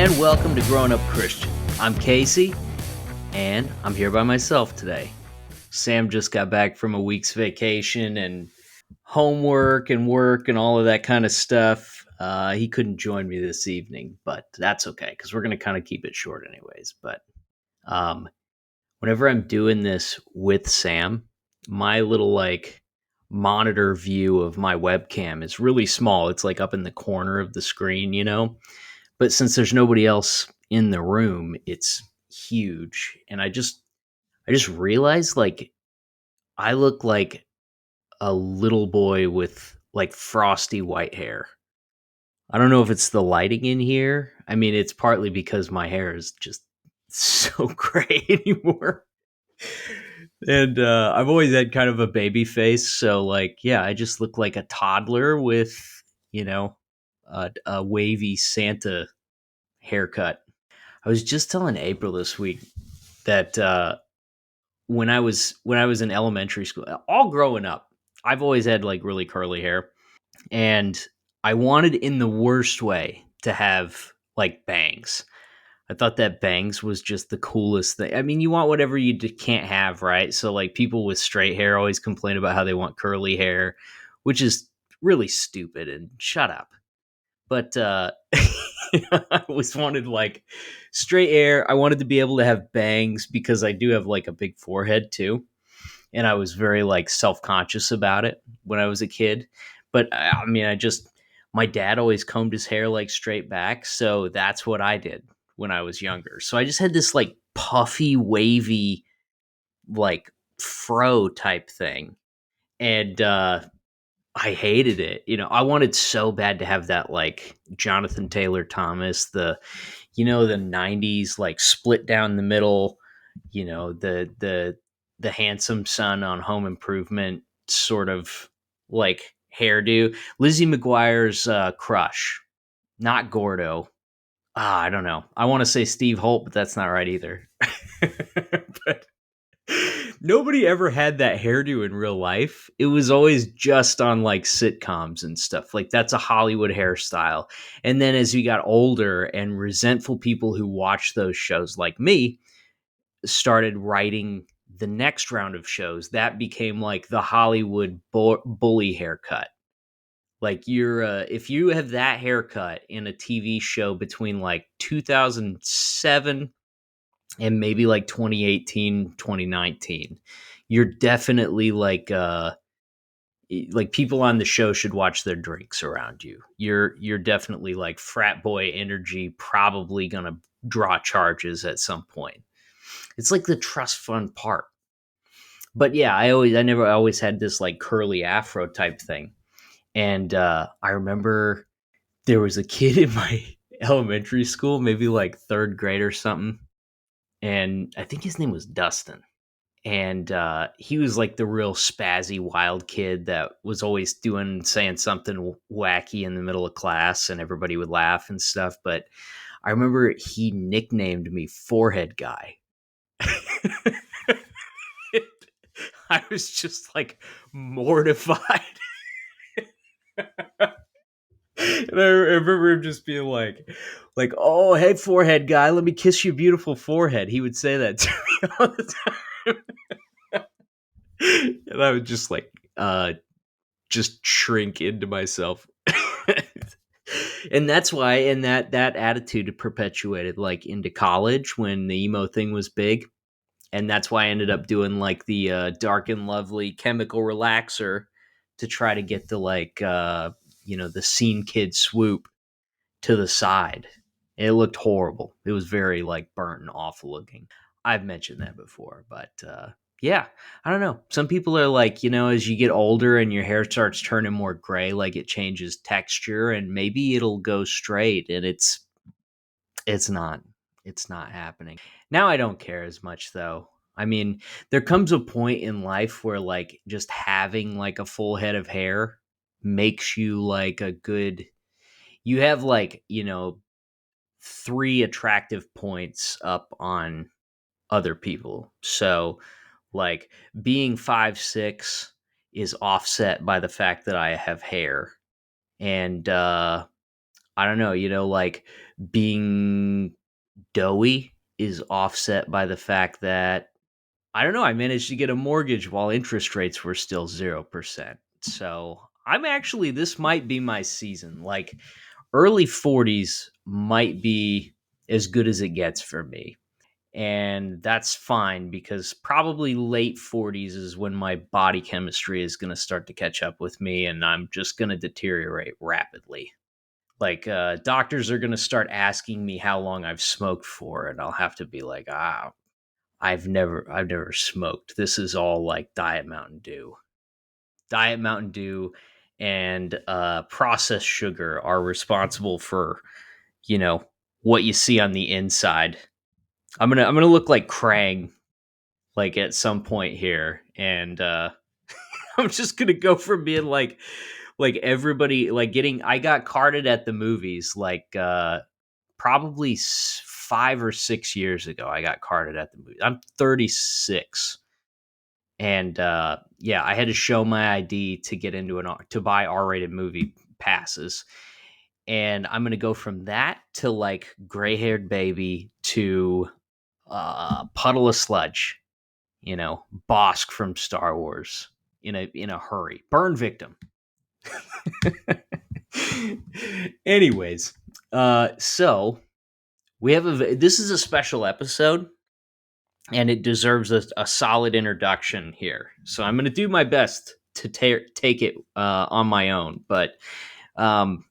and welcome to Growing Up Christian. I'm Casey, and I'm here by myself today. Sam just got back from a week's vacation and homework and work and all of that kind of stuff. He couldn't join me this evening, but that's okay because we're going to kind of keep it short anyways. But um, whenever I'm doing this with Sam, my little monitor view of my webcam is really small. It's like up in the corner of the screen. But since there's nobody else in the room, it's huge. And I just realized like I look like a little boy with like frosty white hair. I don't know if it's the lighting in here. I mean, it's partly because my hair is just so gray anymore. And I've always had kind of a baby face, so like, yeah, I just look like a toddler with, you know, a wavy Santa haircut. I was just telling April this week that when I was in elementary school, all growing up, I've always had like really curly hair, and I wanted in the worst way to have like bangs. I thought that bangs was just the coolest thing. I mean, you want whatever you can't have, right? So like people with straight hair always complain about how they want curly hair, which is really stupid and shut up. But I always wanted like straight hair. I wanted to be able to have bangs because I do have like a big forehead too, and I was very like self-conscious about it when I was a kid. But I mean, my dad always combed his hair like straight back, so that's what I did when I was younger. So I just had this like puffy, wavy, like fro type thing, and I hated it. I wanted so bad to have that like Jonathan Taylor Thomas, the 90s like split down the middle, the handsome son on Home Improvement sort of like hairdo. Lizzie McGuire's crush, not Gordo. I don't know. I want to say Steve Holt, but that's not right either. But nobody ever had that hairdo in real life. It was always just on like sitcoms and stuff. Like that's a Hollywood hairstyle. And then as we got older and resentful people who watched those shows like me started writing the next round of shows, that became like the Hollywood bully haircut. Like if you have that haircut in a TV show between like 2007 and maybe like 2018, 2019, you're definitely like people on the show should watch their drinks around you. You're definitely like frat boy energy, probably gonna draw charges at some point. It's like the trust fund part. But yeah, I always had this like curly afro type thing. And I remember there was a kid in my elementary school, maybe like third grade or something, and I think his name was Dustin. And he was like the real spazzy wild kid that was always saying something wacky in the middle of class, and everybody would laugh and stuff. But I remember he nicknamed me Forehead Guy. I was just like mortified. And I remember him just being oh, hey, forehead guy, let me kiss your beautiful forehead. He would say that to me all the time. And I would just just shrink into myself. And that's why, and that attitude perpetuated like into college when the emo thing was big. And that's why I ended up doing like the Dark and Lovely chemical relaxer to try to get the the scene kid swoop to the side. It looked horrible. It was very like burnt and awful looking. I've mentioned that before, but yeah, I don't know. Some people are like, as you get older and your hair starts turning more gray, like it changes texture and maybe it'll go straight, and it's not. It's not happening. Now I don't care as much though. I mean, there comes a point in life where like just having like a full head of hair makes you like you have like, three attractive points up on other people. So like being 5'6" is offset by the fact that I have hair. And I don't know, like being doughy is offset by the fact that I don't know, I managed to get a mortgage while interest rates were still 0%. So I'm actually, this might be my season. Like early 40s might be as good as it gets for me. And that's fine because probably late 40s is when my body chemistry is going to start to catch up with me and I'm just going to deteriorate rapidly. Like doctors are going to start asking me how long I've smoked for and I'll have to be like, I've never smoked. This is all like Diet Mountain Dew. Diet Mountain Dew and processed sugar are responsible for, you know, what you see on the inside. I'm gonna look like Krang like at some point here, and I'm just gonna go from being like everybody like getting. I got carded at the movies like probably 5 or 6 years ago. I got carded at the movies. I'm 36, and yeah, I had to show my ID to get into to buy R-rated movie passes. And I'm gonna go from that to like gray-haired baby to puddle of sludge, Bosk from Star Wars in a hurry. Burn victim. Anyways, so we have this is a special episode and it deserves a solid introduction here. So I'm going to do my best to take it on my own, but um,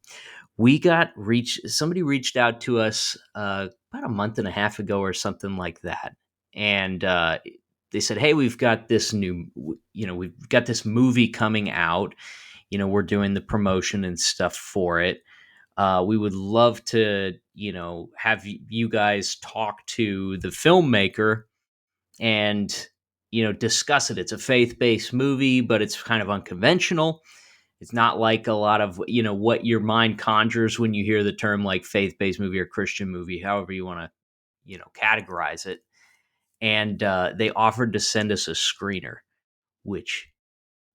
somebody reached out to us about a month and a half ago or something like that, and they said, hey, we've got this we've got this movie coming out. We're doing the promotion and stuff for it. We would love to have you guys talk to the filmmaker and discuss it. It's a faith-based movie, but it's kind of unconventional. It's not like a lot of what your mind conjures when you hear the term like faith-based movie or Christian movie, however you want to categorize it. And they offered to send us a screener, which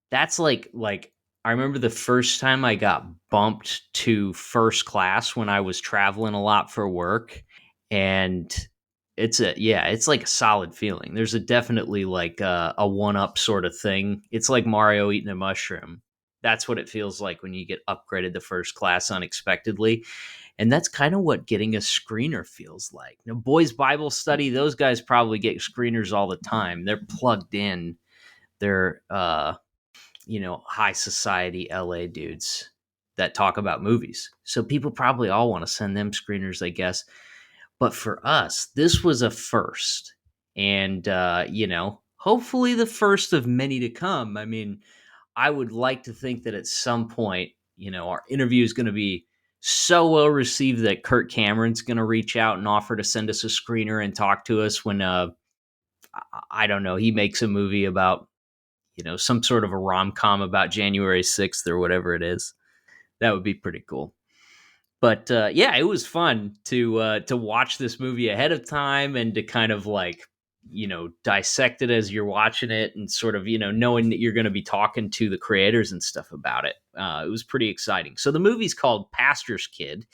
that's like I remember the first time I got bumped to first class when I was traveling a lot for work, and it's like a solid feeling. There's a definitely like a one up sort of thing. It's like Mario eating a mushroom. That's what it feels like when you get upgraded to first class unexpectedly. And that's kind of what getting a screener feels like. Now, Boys Bible Study, those guys probably get screeners all the time. They're plugged in. They're high society LA dudes that talk about movies. So people probably all want to send them screeners, I guess. But for us, this was a first. And, hopefully the first of many to come. I mean, I would like to think that at some point, our interview is going to be so well received that Kirk Cameron's going to reach out and offer to send us a screener and talk to us when, I don't know, he makes a movie about some sort of a rom-com about January 6th or whatever it is. That would be pretty cool. But yeah, it was fun to watch this movie ahead of time and to kind of like dissect it as you're watching it and sort of knowing that you're going to be talking to the creators and stuff about it. It was pretty exciting. So the movie's called Pastor's Kid,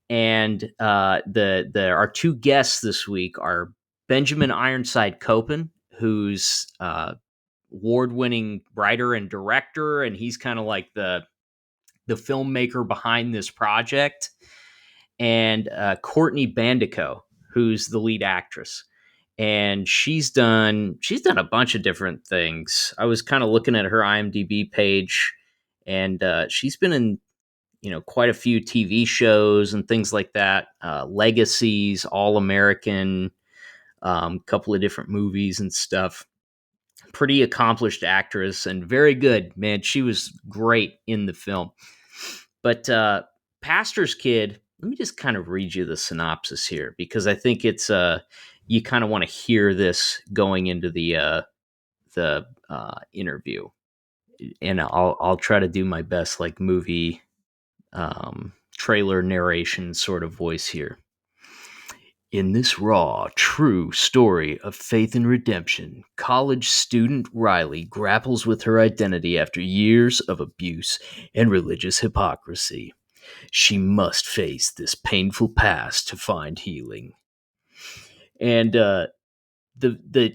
and our two guests this week are Benjamin Ironside Koppin, who's award-winning writer and director, and he's kind of like the filmmaker behind this project, and Courtney Bandeko, who's the lead actress, and she's done a bunch of different things. I was kind of looking at her IMDb page, and she's been in quite a few TV shows and things like that. Legacies, All American, couple of different movies and stuff. Pretty accomplished actress and very good, man. She was great in the film. But Pastor's Kid, let me just kind of read you the synopsis here because I think it's you kind of want to hear this going into the interview, and I'll try to do my best like movie trailer narration sort of voice here. In this raw, true story of faith and redemption, college student Riley grapples with her identity after years of abuse and religious hypocrisy. She must face this painful past to find healing. And the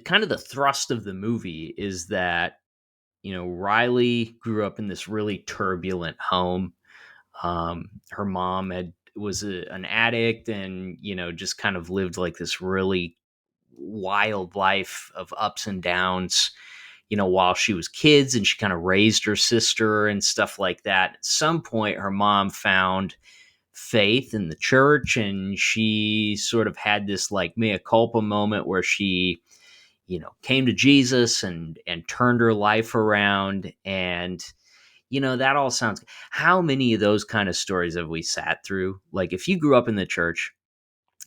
kind of the thrust of the movie is that, Riley grew up in this really turbulent home. Her mom was an addict, and just kind of lived like this really wild life of ups and downs, while she was kids, and she kind of raised her sister and stuff like that. At some point, her mom found faith in the church, and she sort of had this like mea culpa moment where she, came to Jesus and turned her life around. And that all sounds. How many of those kind of stories have we sat through? Like, if you grew up in the church,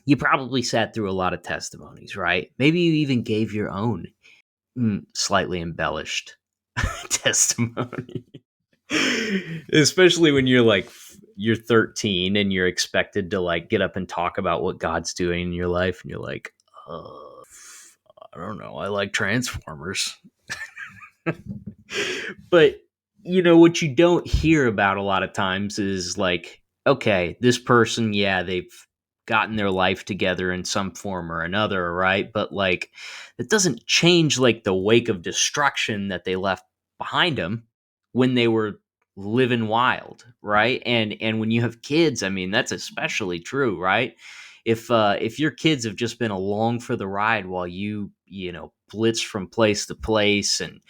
you probably sat through a lot of testimonies, right? Maybe you even gave your own slightly embellished testimony. Especially when you're 13 and you're expected to like get up and talk about what God's doing in your life, and you're like, I don't know, I like Transformers. But what you don't hear about a lot of times is like, okay, this person, yeah, they've gotten their life together in some form or another, right? But like, it doesn't change like the wake of destruction that they left behind them when they were living wild, right? And when you have kids, I mean, that's especially true, right? If your kids have just been along for the ride while you blitz from place to place, and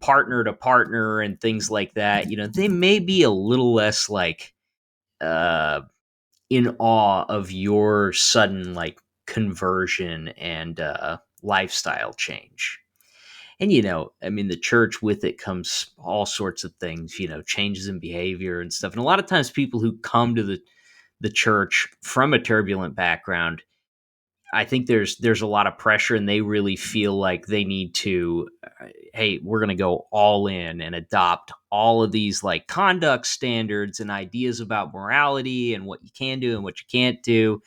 partner to partner and things like that, they may be a little less like uh in awe of your sudden like conversion and lifestyle change. And I mean, the church, with it comes all sorts of things, changes in behavior and stuff. And a lot of times people who come to the church from a turbulent background, I think there's a lot of pressure, and they really feel like they need to, hey, we're going to go all in and adopt all of these like conduct standards and ideas about morality and what you can do and what you can't do.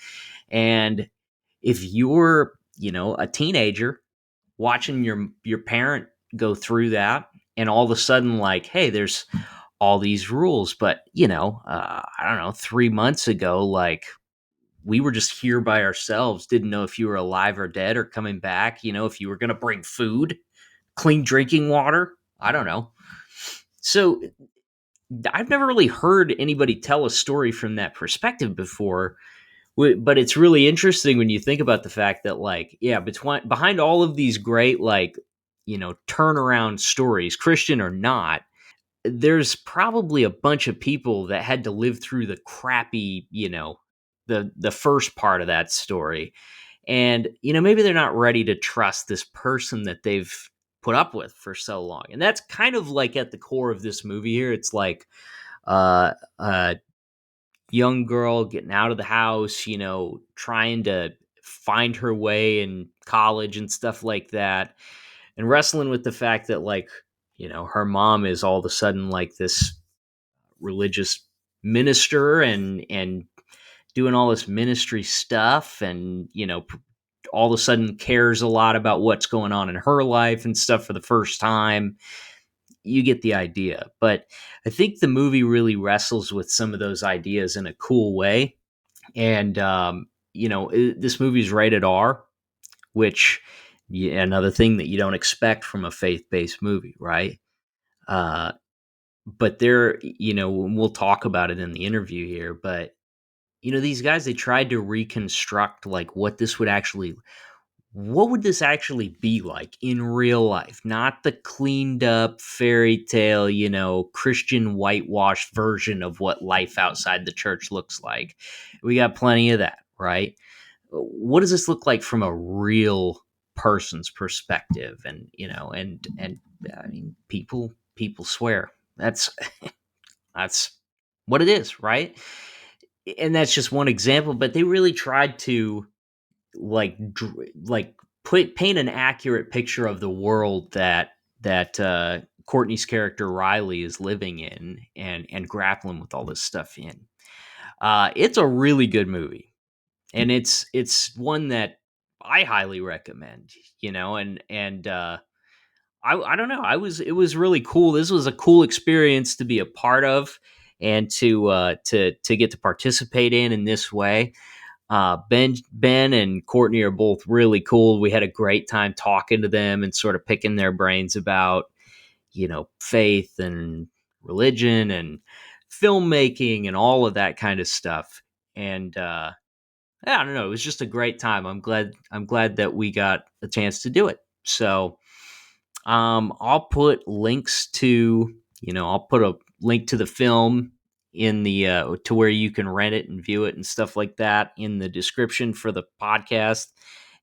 And if you're, a teenager watching your parent go through that, and all of a sudden like, hey, there's all these rules, but I don't know, 3 months ago, like, we were just here by ourselves, didn't know if you were alive or dead or coming back, if you were going to bring food, clean drinking water, I don't know. So I've never really heard anybody tell a story from that perspective before. But it's really interesting when you think about the fact that, like, yeah, behind all of these great, like, turnaround stories, Christian or not, there's probably a bunch of people that had to live through the crappy, the first part of that story. And, maybe they're not ready to trust this person that they've put up with for so long. And that's kind of like at the core of this movie here. It's like uh, a young girl getting out of the house, trying to find her way in college and stuff like that, and wrestling with the fact that, like, her mom is all of a sudden like this religious minister, and doing all this ministry stuff, and all of a sudden cares a lot about what's going on in her life and stuff for the first time. You get the idea. But I think the movie really wrestles with some of those ideas in a cool way. And this movie is rated R, which, yeah, another thing that you don't expect from a faith-based movie, right? uh but there, we'll talk about it in the interview here, but these guys, they tried to reconstruct like what would this actually be like in real life, not the cleaned up fairy tale, Christian whitewashed version of what life outside the church looks like. We got plenty of that, right? What does this look like from a real person's perspective? And I mean, people swear. That's what it is, right? And that's just one example, but they really tried to like like paint an accurate picture of the world that Courtney's character Riley is living in, and grappling with all this stuff in. It's a really good movie, and it's one that I highly recommend. And I don't know. It was really cool. This was a cool experience to be a part of. and to get to participate in this way. Ben and Courtney are both really cool. We had a great time talking to them and sort of picking their brains about, faith and religion and filmmaking and all of that kind of stuff. And I don't know, it was just a great time. I'm glad that we got a chance to do it. So I'll put links to, I'll put a link to the film in the to where you can rent it and view it and stuff like that in the description for the podcast,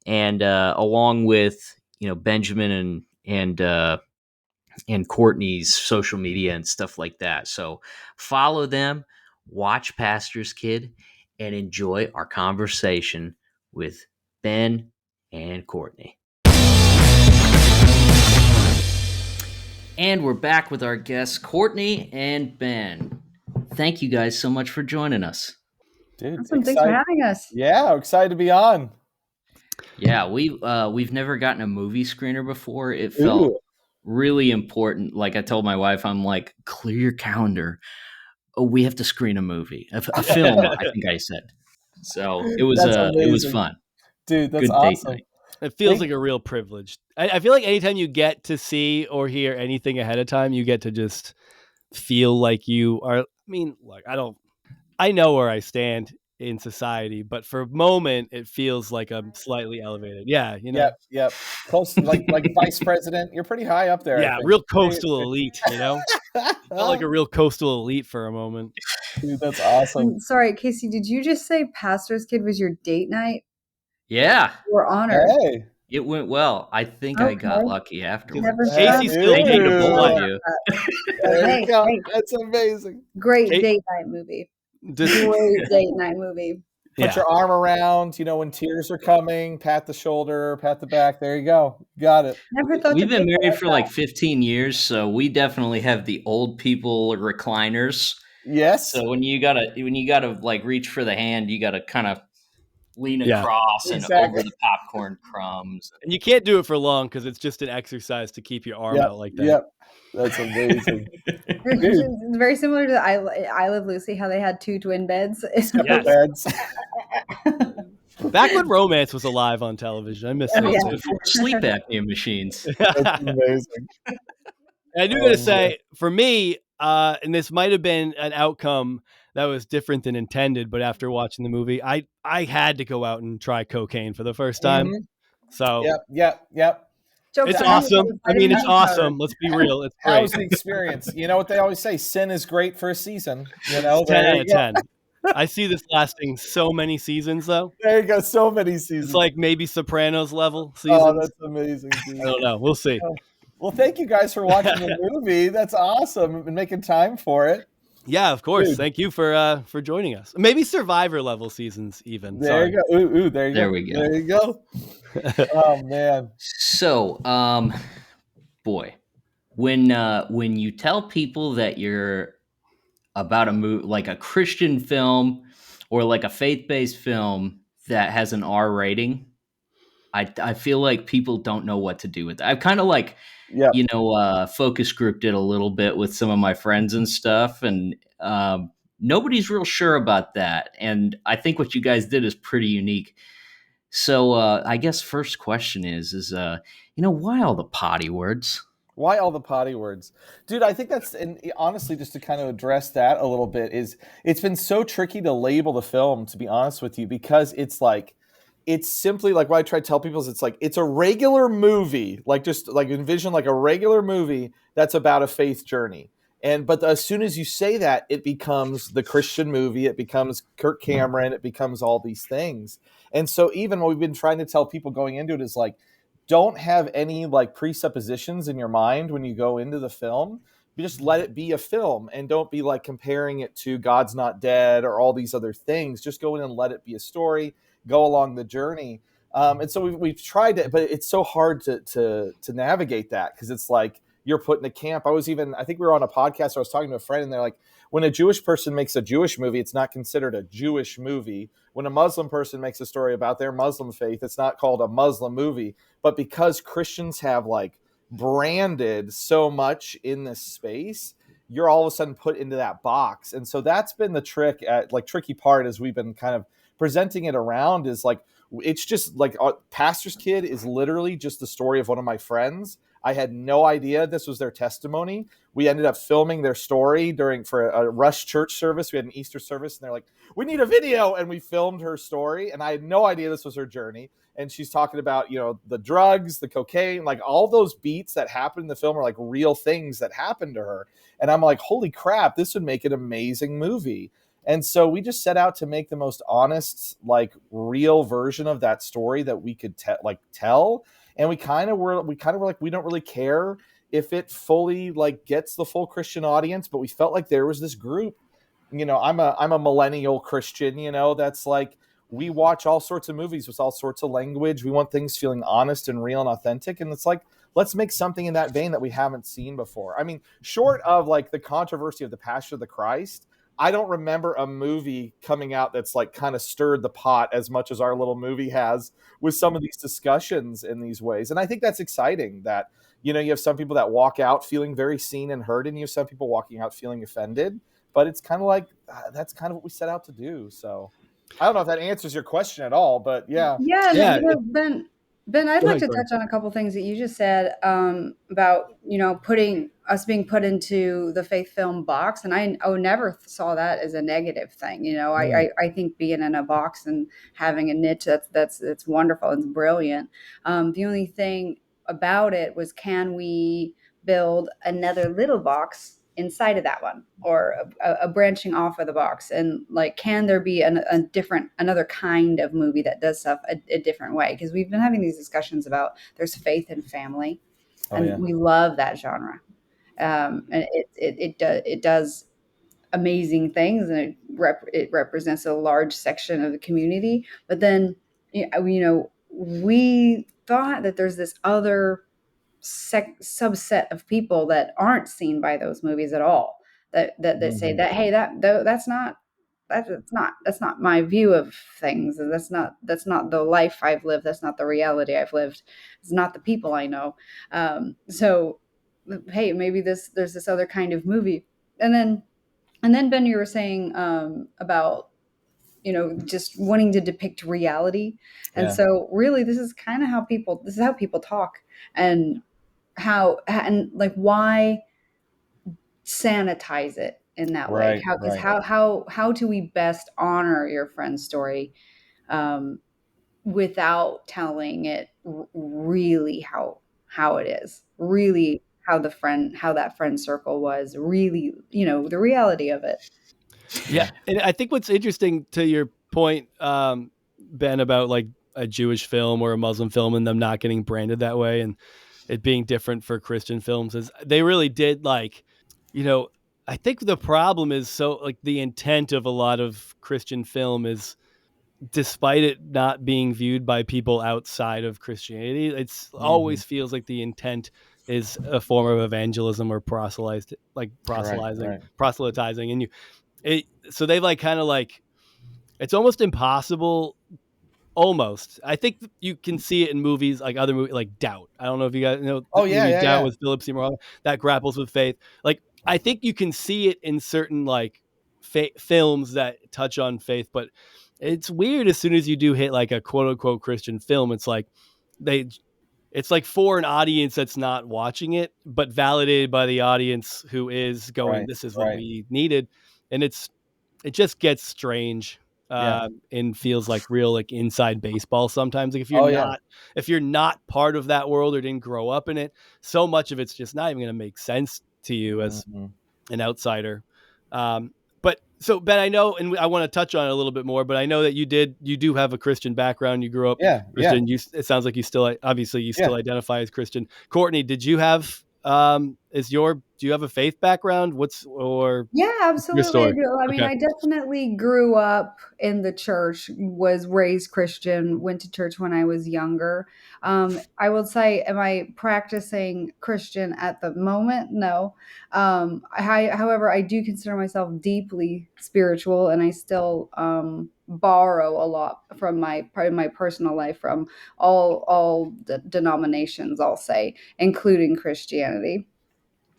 and along with Benjamin and Courtney's social media and stuff like that. So follow them, watch Pastor's Kid, and enjoy our conversation with Ben and Courtney. And we're back with our guests, Courtney and Ben. Thank you guys so much for joining us. Dude, awesome. Thanks for having us. Yeah, excited to be on. Yeah, we've never gotten a movie screener before. It felt really important. Like I told my wife, I'm like, clear your calendar. Oh, we have to screen a movie, a film. I think I said. So it was fun, dude. That's awesome. It feels like a real privilege. I feel like anytime you get to see or hear anything ahead of time, you get to just feel like you are. I mean, look, I know where I stand in society, but for a moment, it feels like I'm slightly elevated. Yeah, Yep. Close, like vice president. You're pretty high up there. Yeah, real coastal elite. Felt like a real coastal elite for a moment. Dude, that's awesome. Sorry, Casey, did you just say Pastor's Kid was your date night? Yeah. We're honored. Hey. It went well. I think I got lucky afterwards. Casey's still thinking to pull you. There you go. That's amazing. Great date night movie. Great date night movie. Put your arm around, when tears are coming, pat the shoulder, pat the back. There you go. Got it. Never thought we've been married for like 15 years, so we definitely have the old people recliners. Yes. So when you gotta like reach for the hand, you gotta kind of lean across and over the popcorn crumbs. And you can't do it for long because it's just an exercise to keep your arm out like that. Yep. That's amazing. It's very similar to I Love Lucy, how they had two twin beds. Beds. Back when romance was alive on television. I miss those before sleep apnea machines. That's amazing. I do gotta say, for me, and this might have been an outcome that was different than intended, but after watching the movie, I had to go out and try cocaine for the first time. Mm-hmm. So Yep. It's awesome. I mean, it's awesome. Let's be real. It's great. How was the experience? You know what they always say? Sin is great for a season. 10 out of 10. I see this lasting so many seasons, though. There you go. So many seasons. It's like maybe Sopranos level seasons. Oh, that's amazing. Dude. I don't know. We'll see. Well, thank you guys for watching the movie. That's awesome and making time for it. Yeah, of course. Dude. Thank you for joining us. Maybe Survivor level seasons even. There you go. Ooh, there you go. There we go. There you go. Oh man. So, boy, when you tell people that you're about a movie, like a Christian film or like a faith-based film that has an R rating, I feel like people don't know what to do with it. I've kind of like, focus grouped it a little bit with some of my friends and stuff, and nobody's real sure about that. And I think what you guys did is pretty unique. So I guess first question is why all the potty words? Why all the potty words? Dude, I think that's, and honestly, just to kind of address that a little bit, is it's been so tricky to label the film, to be honest with you, because it's simply like what I try to tell people is it's a regular movie, just envision like a regular movie that's about a faith journey. But as soon as you say that, it becomes the Christian movie, it becomes Kirk Cameron, it becomes all these things. And so even what we've been trying to tell people going into it is don't have any presuppositions in your mind when you go into the film. You just let it be a film and don't be comparing it to God's Not Dead or all these other things. Just go in and let it be a story, go along the journey. And so we've tried it, but it's so hard to navigate that because it's you're put in a camp. I think we were on a podcast, I was talking to a friend and they're like, when a Jewish person makes a Jewish movie, it's not considered a Jewish movie. When a Muslim person makes a story about their Muslim faith, it's not called a Muslim movie. But because Christians have branded so much in this space, you're all of a sudden put into that box. And so that's been the tricky part as we've been kind of presenting it around is like, it's just like Pastor's Kid is literally just the story of one of my friends. I had no idea this was their testimony. We ended up filming their story for a rush church service. We had an Easter service, and they're like, "We need a video," and we filmed her story. And I had no idea this was her journey. And she's talking about, the drugs, the cocaine, like all those beats that happen in the film are like real things that happened to her. And I'm like, holy crap, this would make an amazing movie. And so we just set out to make the most honest, like real version of that story that we could tell. And we kind of were like, we don't really care if it fully like gets the full Christian audience, but we felt like there was this group, I'm a millennial Christian, that's like, we watch all sorts of movies with all sorts of language. We want things feeling honest and real and authentic. And it's like, let's make something in that vein that we haven't seen before. I mean, short of like the controversy of the Passion of the Christ, I don't remember a movie coming out that's like kind of stirred the pot as much as our little movie has with some of these discussions in these ways. And I think that's exciting that, you have some people that walk out feeling very seen and heard, and you have some people walking out feeling offended. But it's kind of like, that's kind of what we set out to do. So I don't know if that answers your question at all, but yeah. Yeah. Ben, I'd like to Courtney. touch on a couple things that you just said about, putting us being put into the faith film box. And I never saw that as a negative thing. I think being in a box and having a niche, that's wonderful. It's brilliant. The only thing about it was, can we build another little box inside of that one, or a branching off of the box, and like, can there be another kind of movie that does stuff a different way? Because we've been having these discussions about there's faith and family, and we love that genre, and it does amazing things, and it represents a large section of the community. But then we thought that there's this other subset of people that aren't seen by those movies at all, that say that, hey, that's not my view of things, that's not the life I've lived, that's not the reality I've lived, it's not the people I know. So hey, maybe there's this other kind of movie. And then Ben, you were saying about just wanting to depict reality. And so really, this is how people talk, and like, why sanitize it in that way? How do we best honor your friend's story without telling it really how it is, really how that friend circle was, really, the reality of it. Yeah. And I think what's interesting to your point, Ben, about like a Jewish film or a Muslim film and them not getting branded that way, and it being different for Christian films, is they really did like, I think the problem is, so like the intent of a lot of Christian film is, despite it not being viewed by people outside of Christianity, it's always feels like the intent is a form of evangelism or proselytizing. And so they've like kind of like, it's almost impossible. Almost, I think you can see it in movies, like other movies, like Doubt. I don't know if you guys know. Doubt with Philip Seymour Hoffman, that grapples with faith. Like, I think you can see it in certain like films that touch on faith, but it's weird as soon as you do hit like a quote unquote Christian film, it's like it's like for an audience that's not watching it, but validated by the audience who is going, this is what we needed. And it just gets strange. And feels like real, like inside baseball sometimes. Like if you're not part of that world or didn't grow up in it, so much of it's just not even going to make sense to you as an outsider. But so Ben, I know, and I want to touch on it a little bit more, but I know that you do have a Christian background. You grew up Christian. It sounds like you still identify as Christian. Courtney, did you have do you have a faith background? Yeah, absolutely. I do. I mean, I definitely grew up in the church, was raised Christian, went to church when I was younger. I will say, am I practicing Christian at the moment? No. However, I do consider myself deeply spiritual, and I still borrow a lot from my personal life from all denominations, I'll say, including Christianity.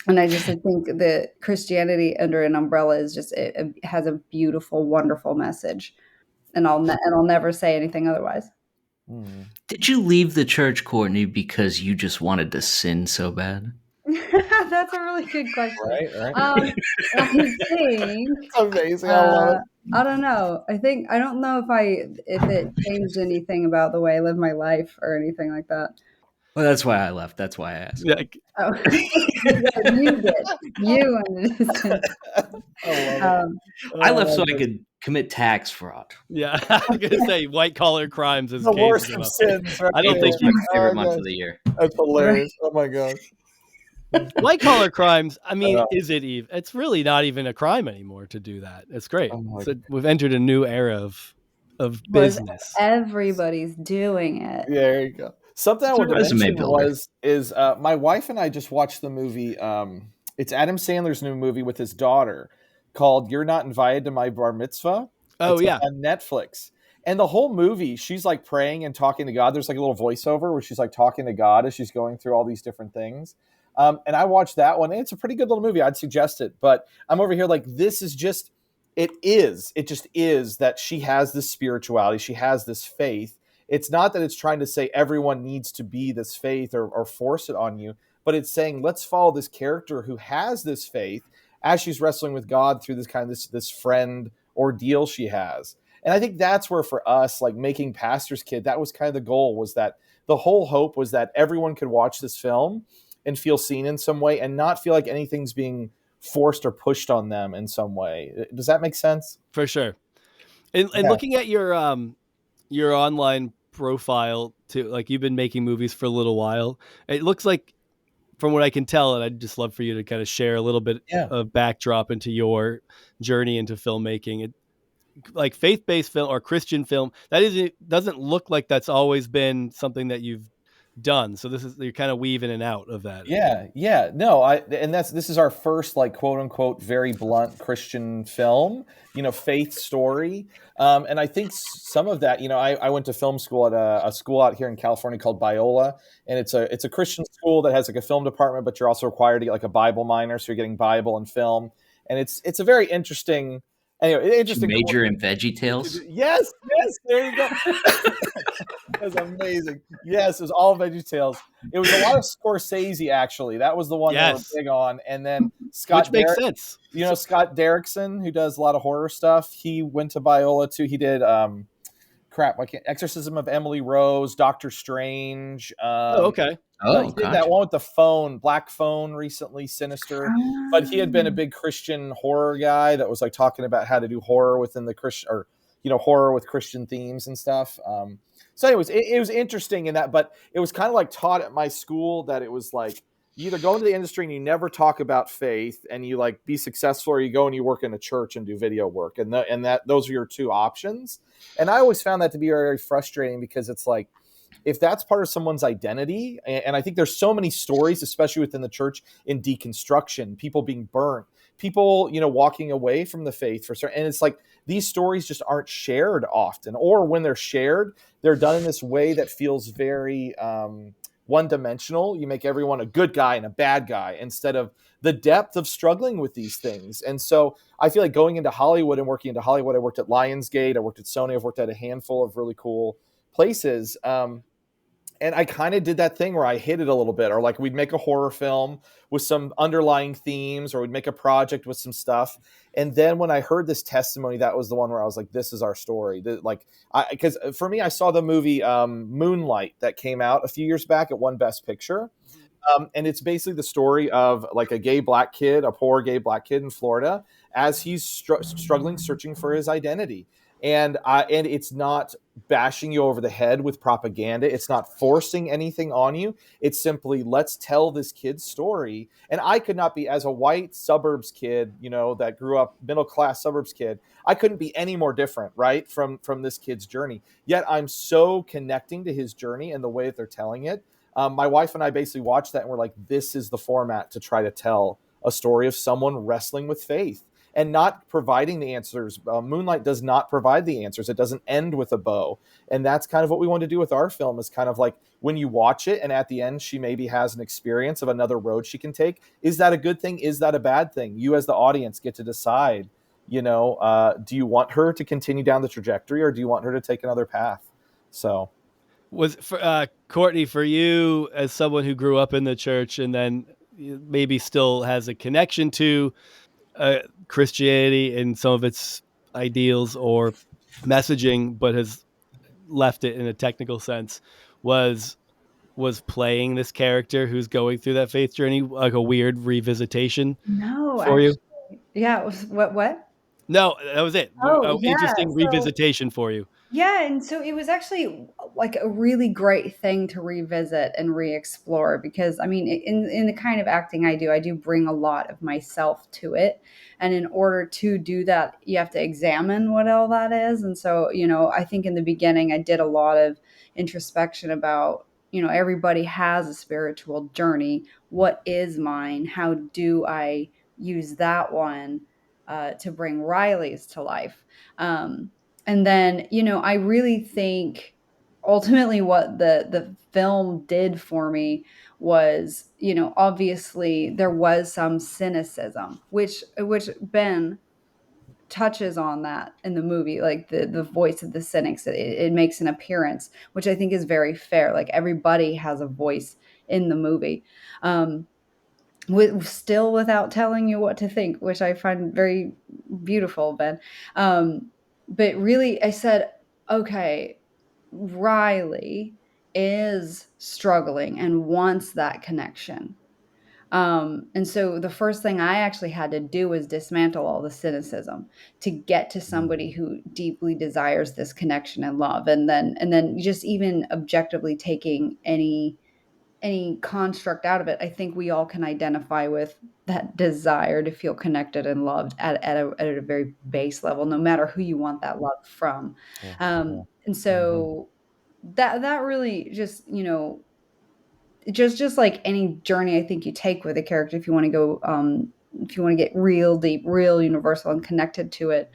And I think that Christianity under an umbrella is just it has a beautiful, wonderful message, and I'll never say anything otherwise. Did you leave the church, Courtney, because you just wanted to sin so bad? That's a really good question. Right. I think It's amazing. I love it. I don't know. I don't know if it changed anything about the way I live my life or anything like that. Well, that's why I left. That's why I asked. Yeah, Oh, you did. You wanted to say. I love Um, I left so I could commit tax fraud. yeah. I was gonna say white collar crimes is the case, worst you of know. sins. Right I don't there. think April's you, my favorite Oh, month gosh. of the year. That's hilarious. Oh my gosh. white collar crimes. I mean, know. is it even? It's really not even a crime anymore to do that. It's great. Oh my So we've entered a new era of because business. everybody's doing it. There you go. Something I It's a wanted to resume mention builder. is my wife and I just watched the movie. It's Adam Sandler's new movie with his daughter called "You're Not Invited to My Bar Mitzvah." Oh It's yeah. on Netflix, and the whole movie she's like praying and talking to God. There's like a little voiceover where she's like talking to God as she's going through all these different things. And I watched that one. And it's a pretty good little movie. I'd suggest it, but I'm over here like this is just it just is that she has this spirituality, she has this faith. It's not that it's trying to say everyone needs to be this faith or force it on you, but it's saying let's follow this character who has this faith as she's wrestling with God through this kind of this friend ordeal she has. And I think that's where for us, like making Pastor's Kid, that was kind of the goal, was that the whole hope was that everyone could watch this film and feel seen in some way and not feel like anything's being forced or pushed on them in some way. Does that make sense? For sure. And Yeah. looking at your online profile too, like you've been making movies for a little while. It looks like, from what I can tell, and I'd just love for you to kind of share a little bit Yeah. of backdrop into your journey into filmmaking. It, like faith-based film or Christian film, doesn't look like that's always been something that you've done. So you're kind of weaving in and out of that. Yeah. No, this is our first like quote unquote very blunt Christian film, faith story. And I think some of that, I went to film school at a school out here in California called Biola, and it's a Christian school that has like a film department, but you're also required to get like a Bible minor, so you're getting Bible and film, and it's a very interesting. Anyway, interesting. Major in Veggie Tales. Yes, there you go. That's amazing. Yes, it was all VeggieTales. It was a lot of Scorsese, actually. That was the one that was big on. And then Scott, which makes sense. Scott Derrickson, who does a lot of horror stuff. He went to Biola too. He did Exorcism of Emily Rose, Doctor Strange. Okay. He did that one with the phone, Black Phone, recently, Sinister. But he had been a big Christian horror guy that was like talking about how to do horror within the Christian, or horror with Christian themes and stuff. So anyways, it was interesting in that, but it was kind of like taught at my school that it was like you either go into the industry and you never talk about faith and you like be successful, or you go and you work in a church and do video work, and those are your two options. And I always found that to be very, very frustrating, because it's like, if that's part of someone's identity, and I think there's so many stories, especially within the church, in deconstruction, people being burnt, people, walking away from the faith for certain. And it's like, these stories just aren't shared often, or when they're shared, they're done in this way that feels very one-dimensional. You make everyone a good guy and a bad guy instead of the depth of struggling with these things. And so I feel like going into Hollywood and working into Hollywood, I worked at Lionsgate, I worked at Sony, I've worked at a handful of really cool places. And I kind of did that thing where I hid it a little bit, or like we'd make a horror film with some underlying themes, or we'd make a project with some stuff. And then when I heard this testimony, that was the one where I was like, this is our story. Because for me, I saw the movie Moonlight that came out a few years back. It won Best Picture. And it's basically the story of like a poor gay black kid in Florida, as he's struggling, searching for his identity. And it's not bashing you over the head with propaganda. It's not forcing anything on you. It's simply, let's tell this kid's story. And I could not be, as a white suburbs kid, that grew up middle-class suburbs kid, I couldn't be any more different, right, from this kid's journey. Yet I'm so connecting to his journey and the way that they're telling it. My wife and I basically watched that and we're like, this is the format to try to tell a story of someone wrestling with faith. and not providing the answers. Moonlight does not provide the answers. It doesn't end with a bow. And that's kind of what we want to do with our film, is kind of like when you watch it and at the end she maybe has an experience of another road she can take. Is that a good thing? Is that a bad thing? You as the audience get to decide, do you want her to continue down the trajectory, or do you want her to take another path? So was for Courtney, for you as someone who grew up in the church and then maybe still has a connection to Christianity and some of its ideals or messaging, but has left it in a technical sense, was playing this character who's going through that faith journey like a weird revisitation No, for you? actually, yeah. It was what? No, that was it. Oh, yeah. Interesting So revisitation for you. yeah, and so it was actually like a really great thing to revisit and re-explore because I mean, in the kind of acting I do bring a lot of myself to it, and in order to do that, you have to examine what all that is. And so, I think in the beginning I did a lot of introspection about, everybody has a spiritual journey. What is mine? How do I use that one to bring Riley's to life? And then, I really think ultimately what the film did for me was, obviously there was some cynicism, which Ben touches on that in the movie, like the voice of the cynics. It makes an appearance, which I think is very fair. Like everybody has a voice in the movie. Still without telling you what to think, which I find very beautiful, Ben. But really, I said, okay, Riley is struggling and wants that connection. And so the first thing I actually had to do was dismantle all the cynicism to get to somebody who deeply desires this connection and love. And then just even objectively taking any construct out of it, I think we all can identify with that desire to feel connected and loved at a very base level, no matter who you want that love from. yeah, And so that really just, just like any journey I think you take with a character, if you want to go, if you want to get real deep, real universal and connected to it,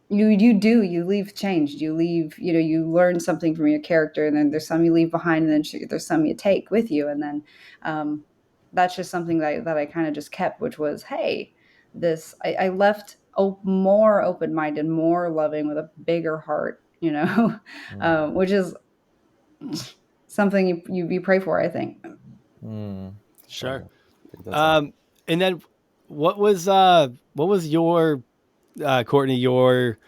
you leave changed. You leave, you learn something from your character, and then there's some you leave behind, and then there's some you take with you, and then that's just something that I kind of just kept, which was, hey, I left more open minded, more loving, with a bigger heart, which is something you pray for, I think. Sure. Right. And then what was your Courtney, your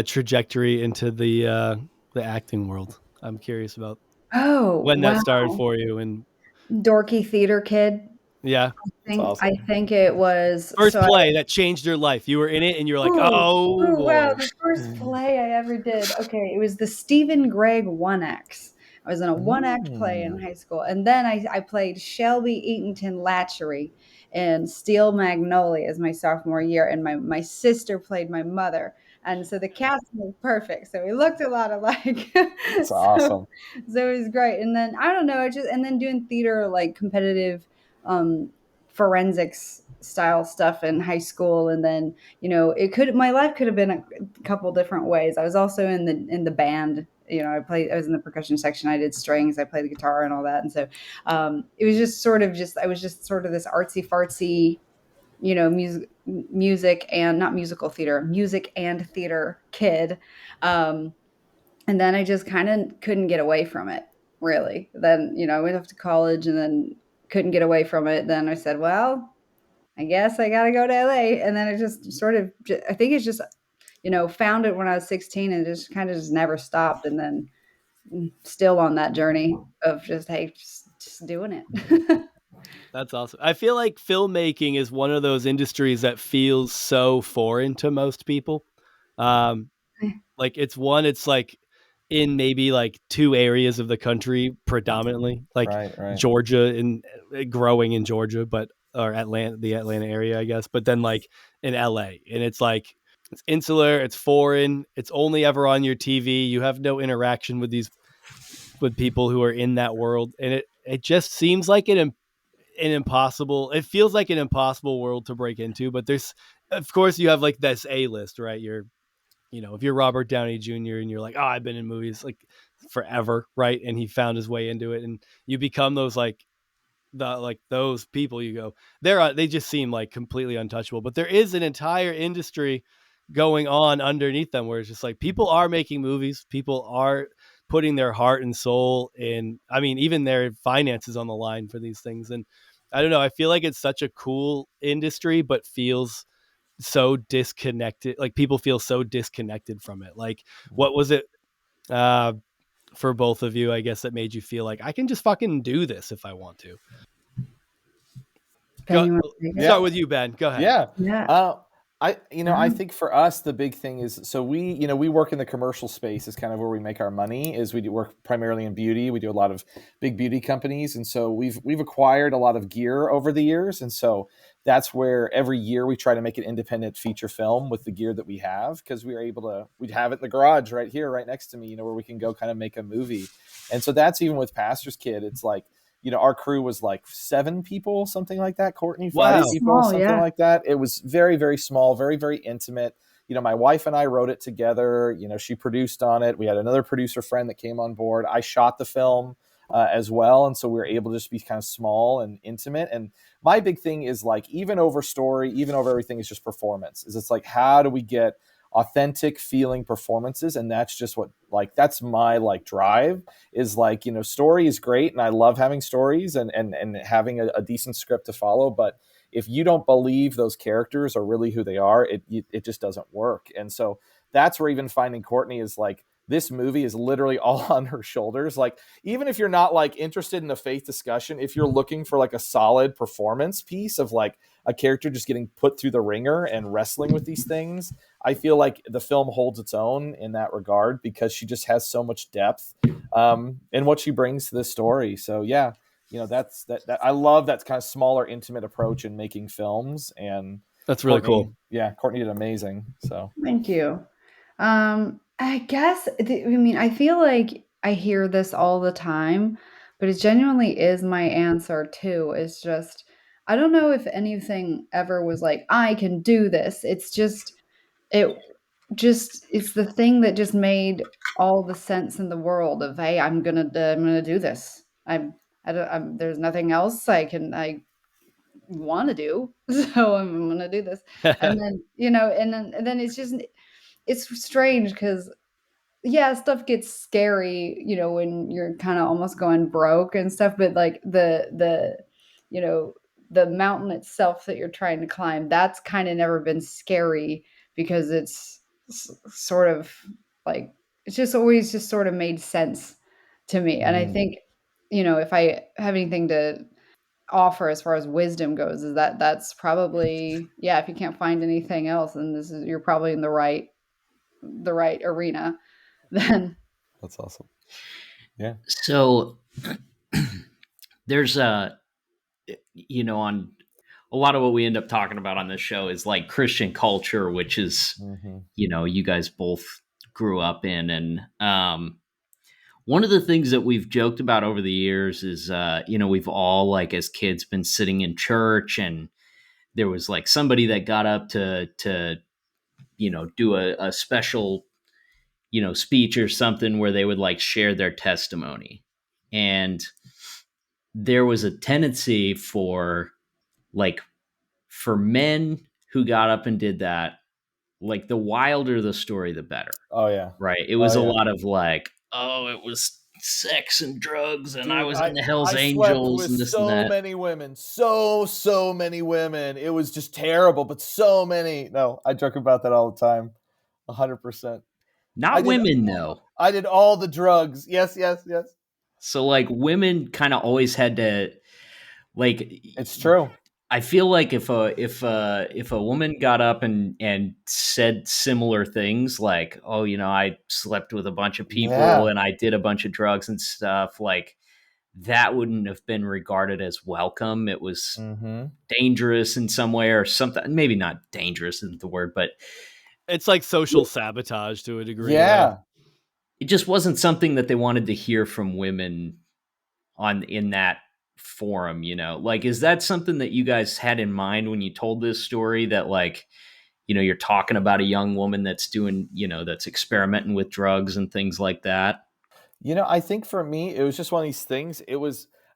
trajectory into the acting world? I'm curious about Oh, when that started wow. for you. And Dorky theater kid. yeah, That's awesome. I think it was first so I play that changed your life. You were in it and you're like, ooh, oh ooh, wow, boy. the first play I ever did. Okay, it was the Stephen Gregg 1X. I was in a one-act play in high school, and then I played Shelby Eatonton Latchery in Steel Magnolia as my sophomore year, and my sister played my mother, and so the casting was perfect. So we looked a lot alike. That's so awesome. so it was great. And then I don't know, and then doing theater, like competitive um forensics style stuff in high school. And then, my life could have been a couple different ways. I was also in the band. I was in the percussion section. I did strings, I played the guitar and all that. And so it was just sort of I was just sort of this artsy fartsy, music and not musical theater, music and theater kid. And then I just kind of couldn't get away from it, really. Then, I went off to college and then couldn't get away from it. Then I said, well, I guess I got to go to LA. And then it just sort of, I think it's just, found it when I was 16 and just kind of just never stopped. And then still on that journey of just, hey, just doing it. That's awesome. I feel like filmmaking is one of those industries that feels so foreign to most people. Um, like it's like in maybe like two areas of the country predominantly, like Right. Georgia and growing in Georgia, but or the Atlanta area, I guess. But then like in LA, and it's like it's insular, it's foreign, it's only ever on your TV. You have no interaction with people who are in that world, and it just seems like an impossible. It feels like an impossible world to break into, but of course you have like this A-list, right? You're, if you're Robert Downey Jr. and you're like, oh, I've been in movies like forever, right? And he found his way into it, and you become those like those people. You go, they just seem like completely untouchable. But there is an entire industry going on underneath them where it's just like people are making movies, people are putting their heart and soul in. I mean, even their finances on the line for these things. And I don't know. I feel like it's such a cool industry, but feels so disconnected. Like people feel so disconnected from it. Like, what was it for both of you, I guess, that made you feel like I can just fucking do this if I want to? Start with you, Ben. Go ahead. Yeah. I think for us the big thing is, so we work in the commercial space is kind of where we make our money. Is we do work primarily in beauty. We do a lot of big beauty companies, and so we've acquired a lot of gear over the years, and so that's where every year we try to make an independent feature film with the gear that we have, because we'd have it in the garage right here, right next to me, where we can go kind of make a movie. And so that's even with Pastor's Kid. It's like, our crew was like 7 people, something like that. Courtney, 5 people, something like that. It was very, very small, very, very intimate. My wife and I wrote it together. She produced on it. We had another producer friend that came on board. I shot the film as well. And so we were able to just be kind of small and intimate. And my big thing is like, even over story, even over everything, is just performance. It's like, how do we get authentic feeling performances? And that's just what, like, that's my like drive, is like, story is great, and I love having stories and having a decent script to follow, but if you don't believe those characters are really who they are, it just doesn't work. And so that's where even finding Courtney is like, this movie is literally all on her shoulders. Like, even if you're not like interested in a faith discussion, if you're looking for like a solid performance piece of like a character just getting put through the ringer and wrestling with these things, I feel like the film holds its own in that regard, because she just has so much depth in what she brings to this story. So yeah, that's that I love that kind of smaller, intimate approach in making films, and that's really cool. Yeah, Courtney did amazing. So thank you. I guess, I feel like I hear this all the time, but it genuinely is my answer too. It's just, I don't know if anything ever was like, I can do this. It's the thing that just made all the sense in the world of, hey, I'm gonna do this. There's nothing else I want to do, so I'm gonna do this. And then, and then it's strange because, yeah, stuff gets scary, when you're kind of almost going broke and stuff, but like you know, the mountain itself that you're trying to climb, that's kind of never been scary, because it's sort of like, it's just always just sort of made sense to me. And I think, if I have anything to offer as far as wisdom goes, is that's probably, yeah, if you can't find anything else, then you're probably in the right arena. Then that's awesome. Yeah. So there's on a lot of what we end up talking about on this show is like Christian culture, which is, you guys both grew up in. And one of the things that we've joked about over the years is, we've all, like, as kids, been sitting in church, and there was like somebody that got up to do a special, speech or something where they would like share their testimony. And there was a tendency for men who got up and did that, like, the wilder the story, the better. Oh yeah. Right. It was a lot of like, oh, it was sex and drugs, and I was in the Hell's Angels and this and that. So many women, so many women. It was just terrible, but so many. No, I joke about that all the time. 100%. Not women, though. I did all the drugs. Yes. So like, women kind of always had to, like, it's true. I feel like if a woman got up and said similar things, like, oh, I slept with a bunch of people and I did a bunch of drugs and stuff, like, that wouldn't have been regarded as welcome. It was dangerous in some way or something. Maybe not dangerous isn't the word, but it's like social sabotage to a degree. Yeah. It just wasn't something that they wanted to hear from women in that forum, like, is that something that you guys had in mind when you told this story, that like, you're talking about a young woman that's doing, that's experimenting with drugs and things like that. I think for me, it was just one of these things.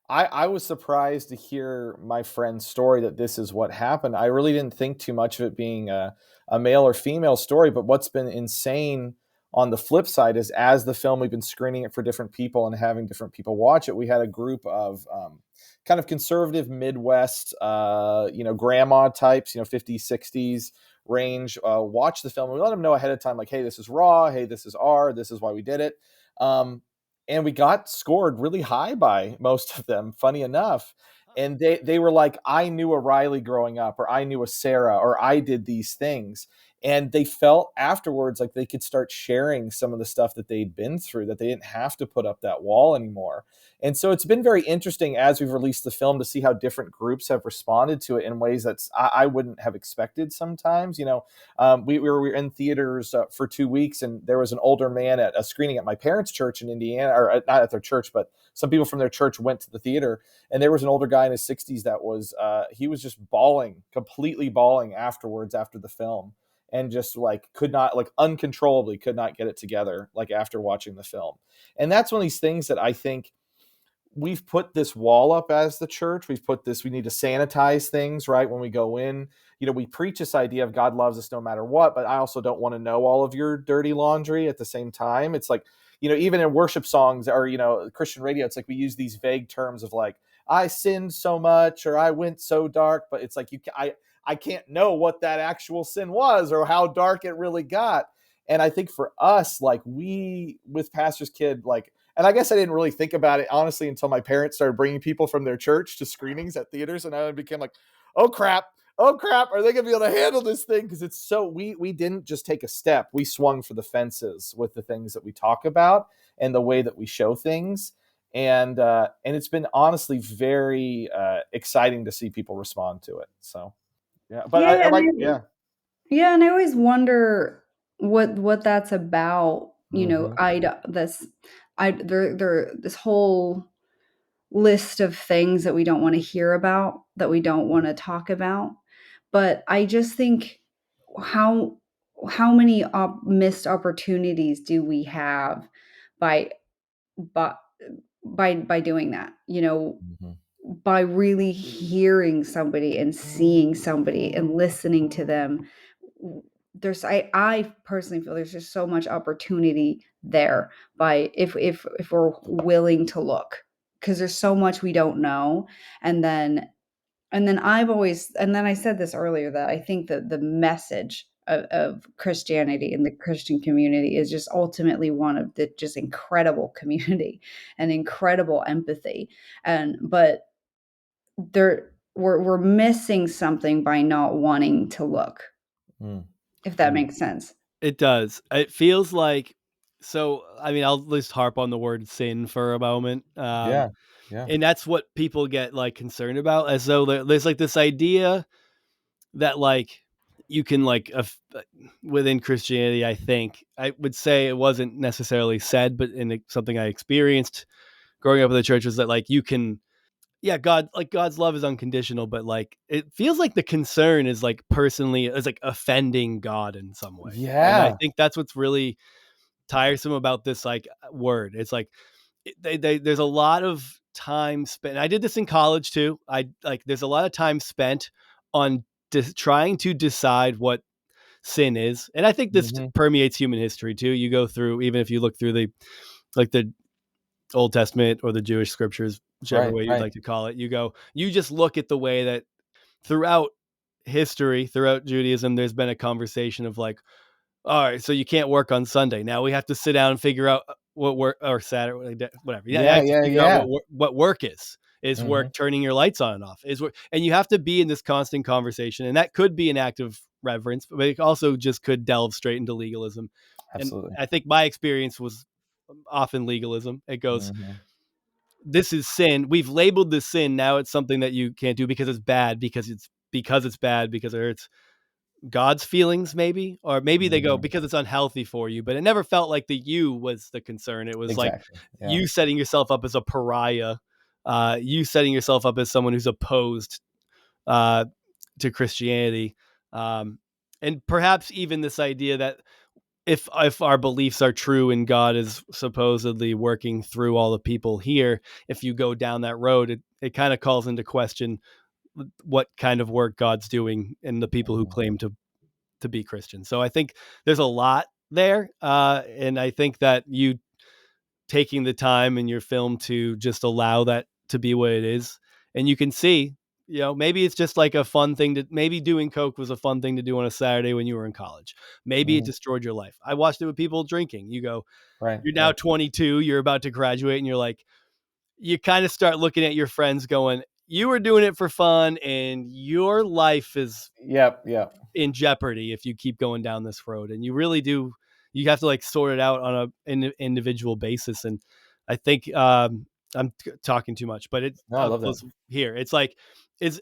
I was surprised to hear my friend's story that this is what happened. I really didn't think too much of it being a male or female story, but what's been insane on the flip side is as the film, we've been screening it for different people and having different people watch it. We had a group of kind of conservative Midwest, grandma types, 50s, 60s range, watch the film. And we let them know ahead of time, like, hey, this is raw. Hey, this is R. This is why we did it. And we got scored really high by most of them, funny enough. And they were like, I knew a Riley growing up, or I knew a Sarah, or I did these things. And they felt afterwards like they could start sharing some of the stuff that they'd been through, that they didn't have to put up that wall anymore. And so it's been very interesting as we've released the film to see how different groups have responded to it in ways that I wouldn't have expected sometimes. We were in theaters for 2 weeks, and there was an older man at a screening at my parents' church in Indiana, or not at their church, but some people from their church went to the theater, and there was an older guy in his 60s that was, he was just completely bawling afterwards after the film. And just uncontrollably could not get it together, after watching the film. And that's one of these things that I think we've put this wall up as the church. We need to sanitize things, right? When we go in, we preach this idea of God loves us no matter what, but I also don't want to know all of your dirty laundry at the same time. It's like, even in worship songs or, Christian radio, it's like we use these vague terms of like, I sinned so much, or I went so dark, but it's like, I can't know what that actual sin was or how dark it really got. And I think for us, with Pastor's Kid, and I guess I didn't really think about it, honestly, until my parents started bringing people from their church to screenings at theaters. And I became like, oh crap, are they going to be able to handle this thing? Because it's so, we didn't just take a step. We swung for the fences with the things that we talk about and the way that we show things. And it's been honestly very exciting to see people respond to it. So. Yeah, but Yeah, I like, yeah. Yeah, and I always wonder what that's about. Mm-hmm. This whole list of things that we don't want to hear about, that we don't want to talk about. But I just think how how many missed opportunities do we have by by by doing that? Mm-hmm. By really hearing somebody and seeing somebody and listening to them. I personally feel there's just so much opportunity there, by if we're willing to look, because there's so much we don't know. And then I said this earlier, that I think that the message of Christianity and the Christian community is just ultimately one of the just incredible community and incredible empathy. But we're missing something by not wanting to look, Mm. if that makes sense. It does. It feels like, so, I mean, I'll just harp on the word sin for a moment. Yeah. Yeah. And that's what people get concerned about, as though there's this idea that you can within Christianity, I think I would say it wasn't necessarily said, but something I experienced growing up in the church was that you can, yeah, God's love is unconditional, but it feels like the concern is personally is offending God in some way. And I Yeah. think that's what's really tiresome about this word. It's there's a lot of time spent. I did this in college too. There's a lot of time spent on trying to decide what sin is. And I think this Mm-hmm. permeates human history too. You go through, even if you look through the Old Testament or the Jewish scriptures, whichever Right. way you'd Right. like to call it, you just look at the way that throughout history, throughout Judaism, there's been a conversation of all right, so you can't work on Sunday. Now we have to sit down and figure out what work, or Saturday, whatever. Yeah, you Yeah. have to Yeah. figure out Yeah. what work is. Is Mm-hmm. work turning your lights on and off? Is work, and you have to be in this constant conversation, and that could be an act of reverence, but it also just could delve straight into legalism. And Absolutely. I think my experience was often legalism. It goes, Mm-hmm. this is sin. We've labeled this sin. Now it's something that you can't do because it's bad, because it's bad, because it hurts God's feelings, maybe, or maybe they go Mm-hmm. because it's unhealthy for you. But it never felt like the you was the concern. It was Exactly. Yeah. you setting yourself up as a pariah, you setting yourself up as someone who's opposed uh, to Christianity. and perhaps even this idea that if our beliefs are true and God is supposedly working through all the people here, if you go down that road, it kind of calls into question what kind of work God's doing in the people who claim to be Christian. So I think there's a lot there, and I think that you taking the time in your film to just allow that to be what it is, and you can see, maybe it's just like a fun thing maybe doing coke was a fun thing to do on a Saturday when you were in college. Maybe it destroyed your life. I watched it with people drinking. You go, Right. you're now 22, you're about to graduate, and you're like, you kind of start looking at your friends going, you were doing it for fun and your life is Yep. in jeopardy if you keep going down this road. And you really do, you have to like sort it out on an individual basis. And I think I'm talking too much, but No, I love that. Here. It's like,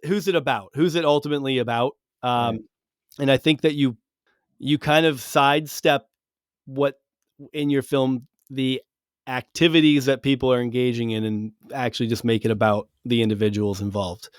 who's it about? Who's it ultimately about? Right. And I think that you kind of sidestep what in your film, the activities that people are engaging in, and actually just make it about the individuals involved.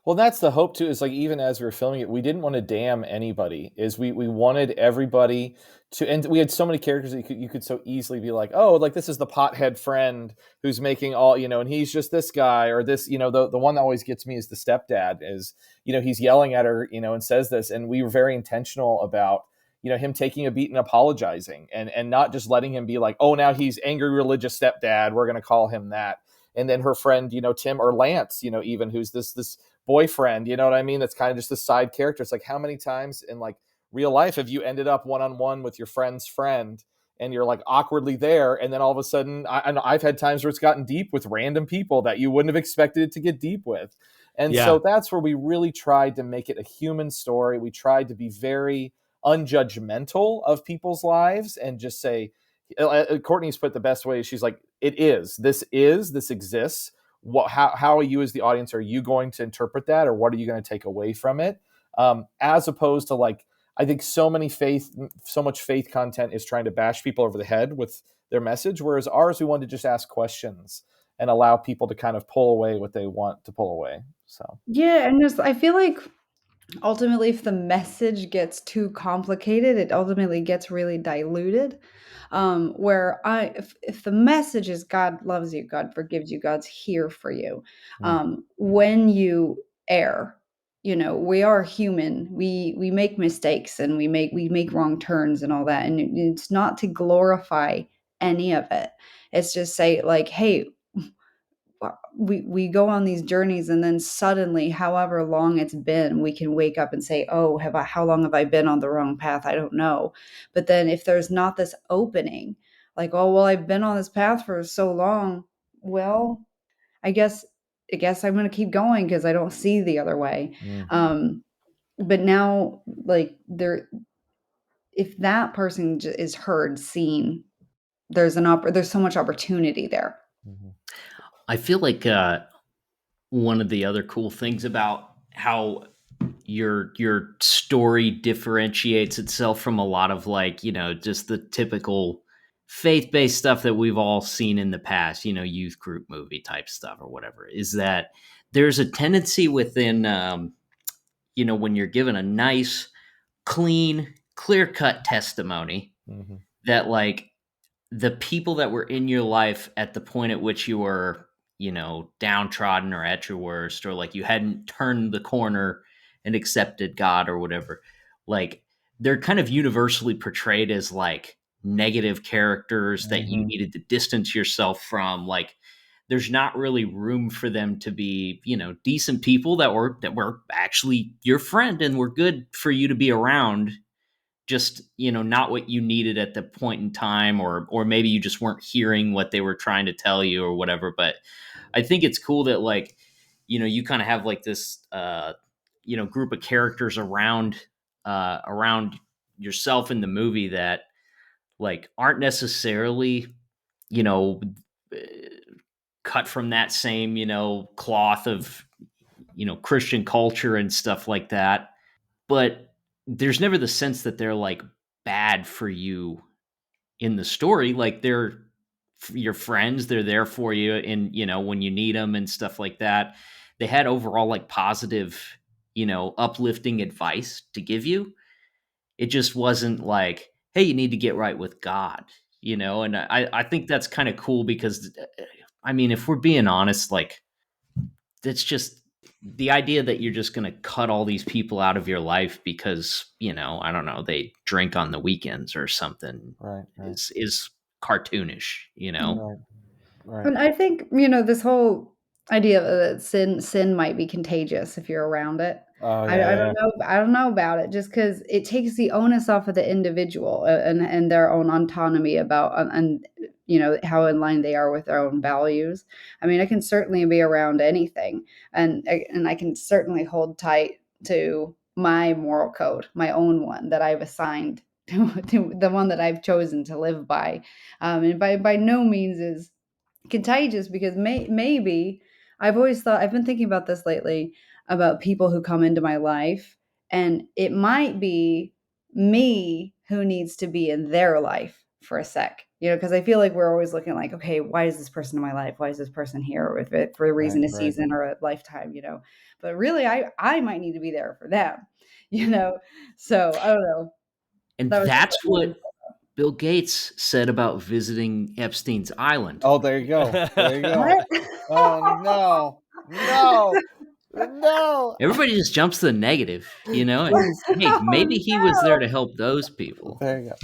Well, that's the hope too, is like, even as we were filming it, we didn't want to damn anybody. Is we wanted everybody to, and we had so many characters that you could so easily be like, oh, like this is the pothead friend who's making all, and he's just this guy, or this, the one that always gets me is the stepdad, is, he's yelling at her, and says this. And we were very intentional about, him taking a beat and apologizing, and not just letting him be like, oh, now he's angry religious stepdad, we're going to call him that. And then her friend, Tim or Lance, even, who's this boyfriend, you know what I mean? That's kind of just a side character. It's like, how many times in like real life have you ended up one-on-one with your friend's friend, and you're like awkwardly there, and then all of a sudden, I've had times where it's gotten deep with random people that you wouldn't have expected it to get deep with. And so that's where we really tried to make it a human story. We tried to be very unjudgmental of people's lives and just say, Courtney's put it the best way. She's like, this exists. How are you as the audience, are you going to interpret that, or what are you going to take away from it? As opposed to, like, I think so much faith content is trying to bash people over the head with their message, whereas ours, we wanted to just ask questions and allow people to kind of pull away what they want to pull away. So Yeah, and I feel like ultimately, if the message gets too complicated, it ultimately gets really diluted. If the message is God loves you, God forgives you, God's here for you. When you err, we are human. We make mistakes, and we make wrong turns and all that. And it's not to glorify any of it. It's just say, like, hey, we go on these journeys, and then suddenly, however long it's been, we can wake up and say, oh, how long have I been on the wrong path? I don't know. But then if there's not this opening, like, oh, well, I've been on this path for so long, well, i guess I'm going to keep going because I don't see the other way. But now, like, if that person is heard, seen, there's so much opportunity there. I feel like one of the other cool things about how your story differentiates itself from a lot of, like, just the typical faith-based stuff that we've all seen in the past, youth group movie type stuff or whatever, is that there's a tendency within, when you're given a nice, clean, clear-cut testimony, that, like, the people that were in your life at the point at which you were, downtrodden or at your worst, or like you hadn't turned the corner and accepted God or whatever, like, they're kind of universally portrayed as like negative characters that you needed to distance yourself from. Like, there's not really room for them to be, decent people that were actually your friend and were good for you to be around. Just, not what you needed at the point in time, or maybe you just weren't hearing what they were trying to tell you or whatever. But I think it's cool that, like, you kind of have like this, group of characters around yourself in the movie that, like, aren't necessarily, you know, cut from that same, cloth of, Christian culture and stuff like that. But there's never the sense that they're like bad for you in the story. Like, they're your friends, they're there for you, and when you need them and stuff like that. They had overall like positive, uplifting advice to give you. it just wasn't like, hey, you need to get right with God, and I think that's kind of cool because, I mean, if we're being honest, like, that's just the idea that you're just going to cut all these people out of your life because, I don't know, they drink on the weekends or something Right. is cartoonish. Right. Right. And I think, this whole idea that sin might be contagious if you're around it. Oh I yeah. don't know. I don't know about it, just because it takes the onus off of the individual, and their own autonomy about, and how in line they are with their own values. I mean, I can certainly be around anything, and I can certainly hold tight to my moral code, my own one that I've assigned to the one that I've chosen to live by, and by no means is contagious, because maybe I've been thinking about this lately, about people who come into my life, and it might be me who needs to be in their life for a sec, because I feel like we're always looking like, okay, why is this person in my life, why is this person here with it for a reason, a Right. season, or a lifetime, but really I might need to be there for them. you know so I don't know. And That was just that's what Bill Gates said about visiting Epstein's island. Oh, there you go. There you go. what. Oh no. No. No. Everybody just jumps to the negative, and Please. hey, maybe he was Oh, there no. to help those people. There you go.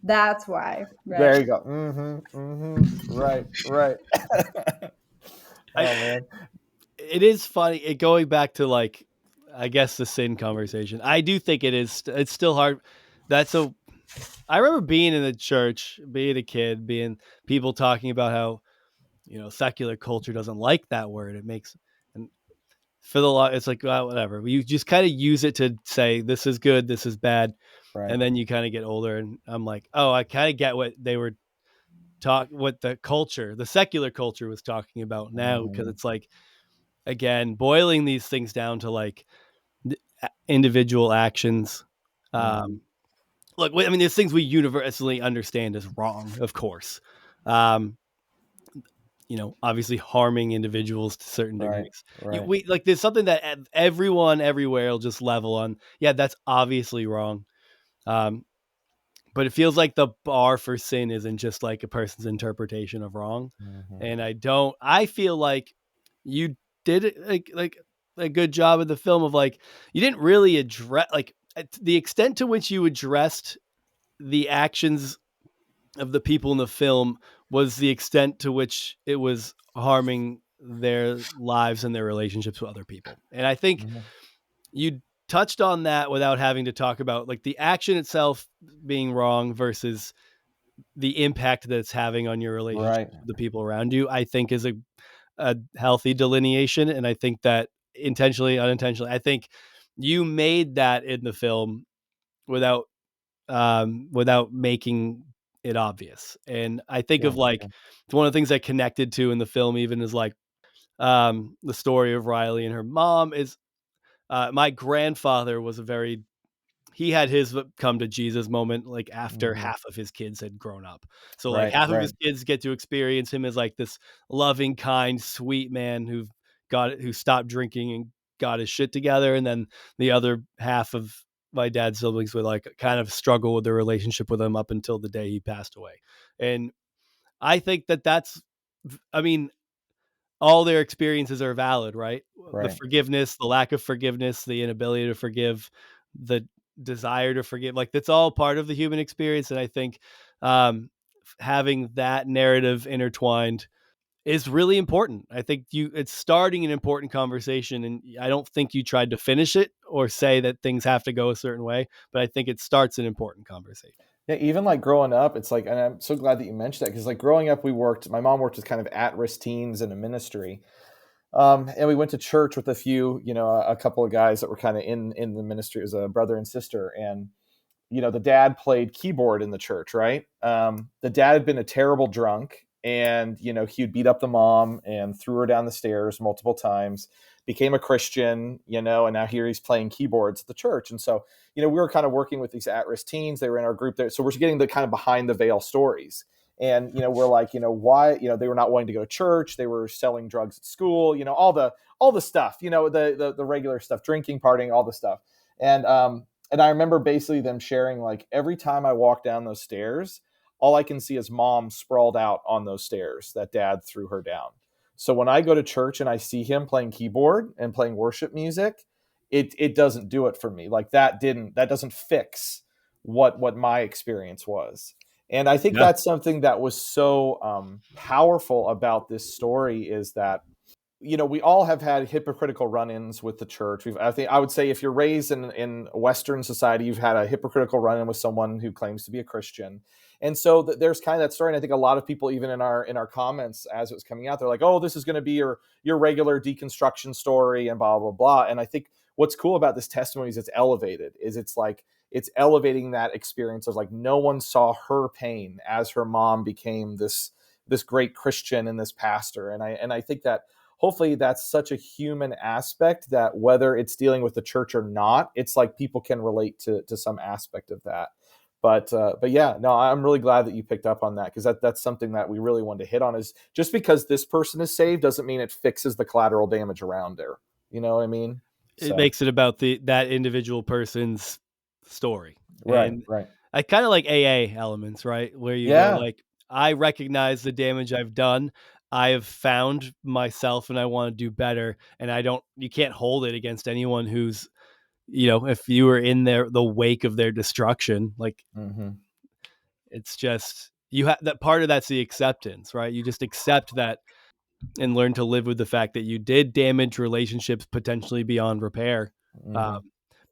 That's why, right? There you go. Right. Right. Oh man. It is funny going back to, like, I guess the sin conversation. I do think it's still hard. I remember being in the church, being a kid, being people talking about how, secular culture doesn't like that word. It makes, and for the law, it's like, well, whatever. You just kind of use it to say this is good, this is bad. Right. And then you kind of get older, and I'm like, oh, I kind of get what they were what the secular culture was talking about now, because it's like, again, boiling these things down to, like, individual actions. Look, I mean, there's things we universally understand as wrong, of course. Obviously harming individuals to certain Right. degrees. Right. There's something that everyone everywhere will just level on. Yeah, that's obviously wrong. But it feels like the bar for sin isn't just like a person's interpretation of wrong. And I feel like you did like a good job of the film of, like, you didn't really address, like, the extent to which you addressed the actions of the people in the film was the extent to which it was harming their lives and their relationships with other people. And I think you touched on that without having to talk about, like, the action itself being wrong versus the impact that it's having on your relationship with the people around you, I think is a healthy delineation. And I think that intentionally, unintentionally, I think you made that in the film without making it obvious. And I think of, like, it's one of the things I connected to in the film, even, is like, the story of Riley and her mom is, my grandfather was he had his come to Jesus moment, like, after half of his kids had grown up. So, like, half of his kids get to experience him as, like, this loving, kind, sweet man who stopped drinking and got his shit together. And then the other half of my dad's siblings would, like, kind of struggle with their relationship with him up until the day he passed away. And I think I mean, all their experiences are valid, right? The forgiveness, the lack of forgiveness, the inability to forgive, the desire to forgive, like, that's all part of the human experience. And I think having that narrative intertwined is really important. I think it's starting an important conversation, and I don't think you tried to finish it or say that things have to go a certain way, but I think it starts an important conversation. Yeah, even like growing up, it's like, and I'm so glad that you mentioned that, because like growing up, my mom worked with kind of at-risk teens in a ministry. And we went to church with a couple of guys that were kind of in the ministry. It was a brother and sister. And, the dad played keyboard in the church, right? The dad had been a terrible drunk, and, he'd beat up the mom and threw her down the stairs multiple times, became a Christian, and now here he's playing keyboards at the church. And so, we were kind of working with these at-risk teens. They were in our group there. So we're getting the kind of behind the veil stories. And, we're like, why, they were not wanting to go to church. They were selling drugs at school, all the stuff, the regular stuff, drinking, partying, all the stuff. And, And I remember basically them sharing, like, every time I walk down those stairs, all I can see is mom sprawled out on those stairs that dad threw her down. So when I go to church and I see him playing keyboard and playing worship music, it doesn't do it for me. Like, that doesn't fix what my experience was. And I think that's something that was so powerful about this story, is that, you know, we all have had hypocritical run-ins with the church. I would say if you're raised in Western society, you've had a hypocritical run-in with someone who claims to be a Christian. And so there's kind of that story. And I think a lot of people, even in our comments as it was coming out, they're like, oh, this is going to be your regular deconstruction story and blah, blah, blah. And I think what's cool about this testimony is it's elevating that experience of, like, no one saw her pain as her mom became this great Christian and this pastor. And I think that hopefully that's such a human aspect that whether it's dealing with the church or not, it's like people can relate to some aspect of that. But yeah, no, I'm really glad that you picked up on that, because that's something that we really wanted to hit on, is just because this person is saved doesn't mean it fixes the collateral damage around there. You know what I mean? It makes it about that individual person's story. Right, and right. I kind of like AA elements, right? Where you go, like, I recognize the damage I've done. I have found myself and I want to do better. And you can't hold it against anyone who's, you know, if you were in the wake of their destruction, like, it's just, you have that part of that's the acceptance, right? You just accept that and learn to live with the fact that you did damage relationships potentially beyond repair.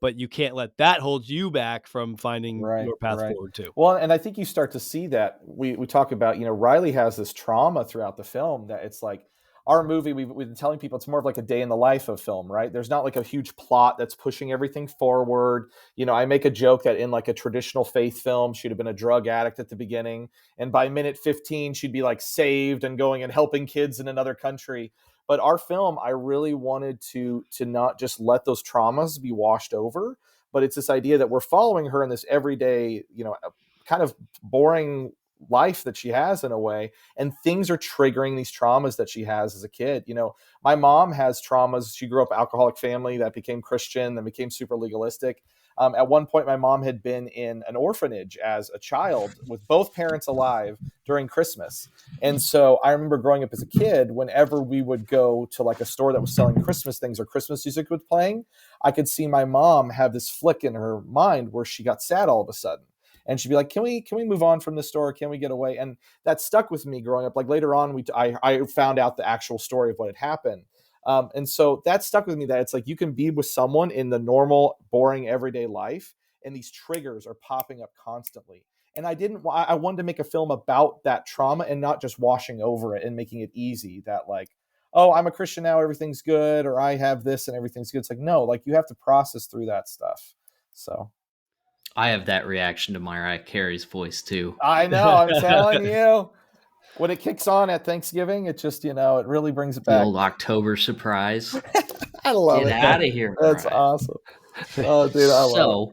But you can't let that hold you back from finding your path forward too. Well, and I think you start to see that we talk about, you know, Riley has this trauma throughout the film that it's like, our movie, we've been telling people it's more of like a day in the life of film, right? There's not like a huge plot that's pushing everything forward. You know, I make a joke that in like a traditional faith film, she'd have been a drug addict at the beginning, and by minute 15, she'd be like saved and going and helping kids in another country. But our film, I really wanted to not just let those traumas be washed over, but it's this idea that we're following her in this everyday, you know, kind of boring life that she has in a way, and things are triggering these traumas that she has as a kid. You know, my mom has traumas. She grew up alcoholic family that became Christian, then became super legalistic. At one point, my mom had been in an orphanage as a child with both parents alive during Christmas. And so I remember growing up as a kid, whenever we would go to like a store that was selling Christmas things or Christmas music was playing, I could see my mom have this flick in her mind where she got sad all of a sudden. And she'd be like, can we move on from the store? Can we get away? And that stuck with me growing up. Like later on, I found out the actual story of what had happened. And so that stuck with me, that it's like, you can be with someone in the normal, boring, everyday life, and these triggers are popping up constantly. And I wanted to make a film about that trauma and not just washing over it and making it easy that like, oh, I'm a Christian now, everything's good, or I have this and everything's good. It's like, no, like you have to process through that stuff. So I have that reaction to Mariah Carey's voice too. I know, I'm telling you. When it kicks on at Thanksgiving, it just, you know, it really brings it back. The old October surprise. I love it. Get out of here. That's awesome. Oh, dude, I love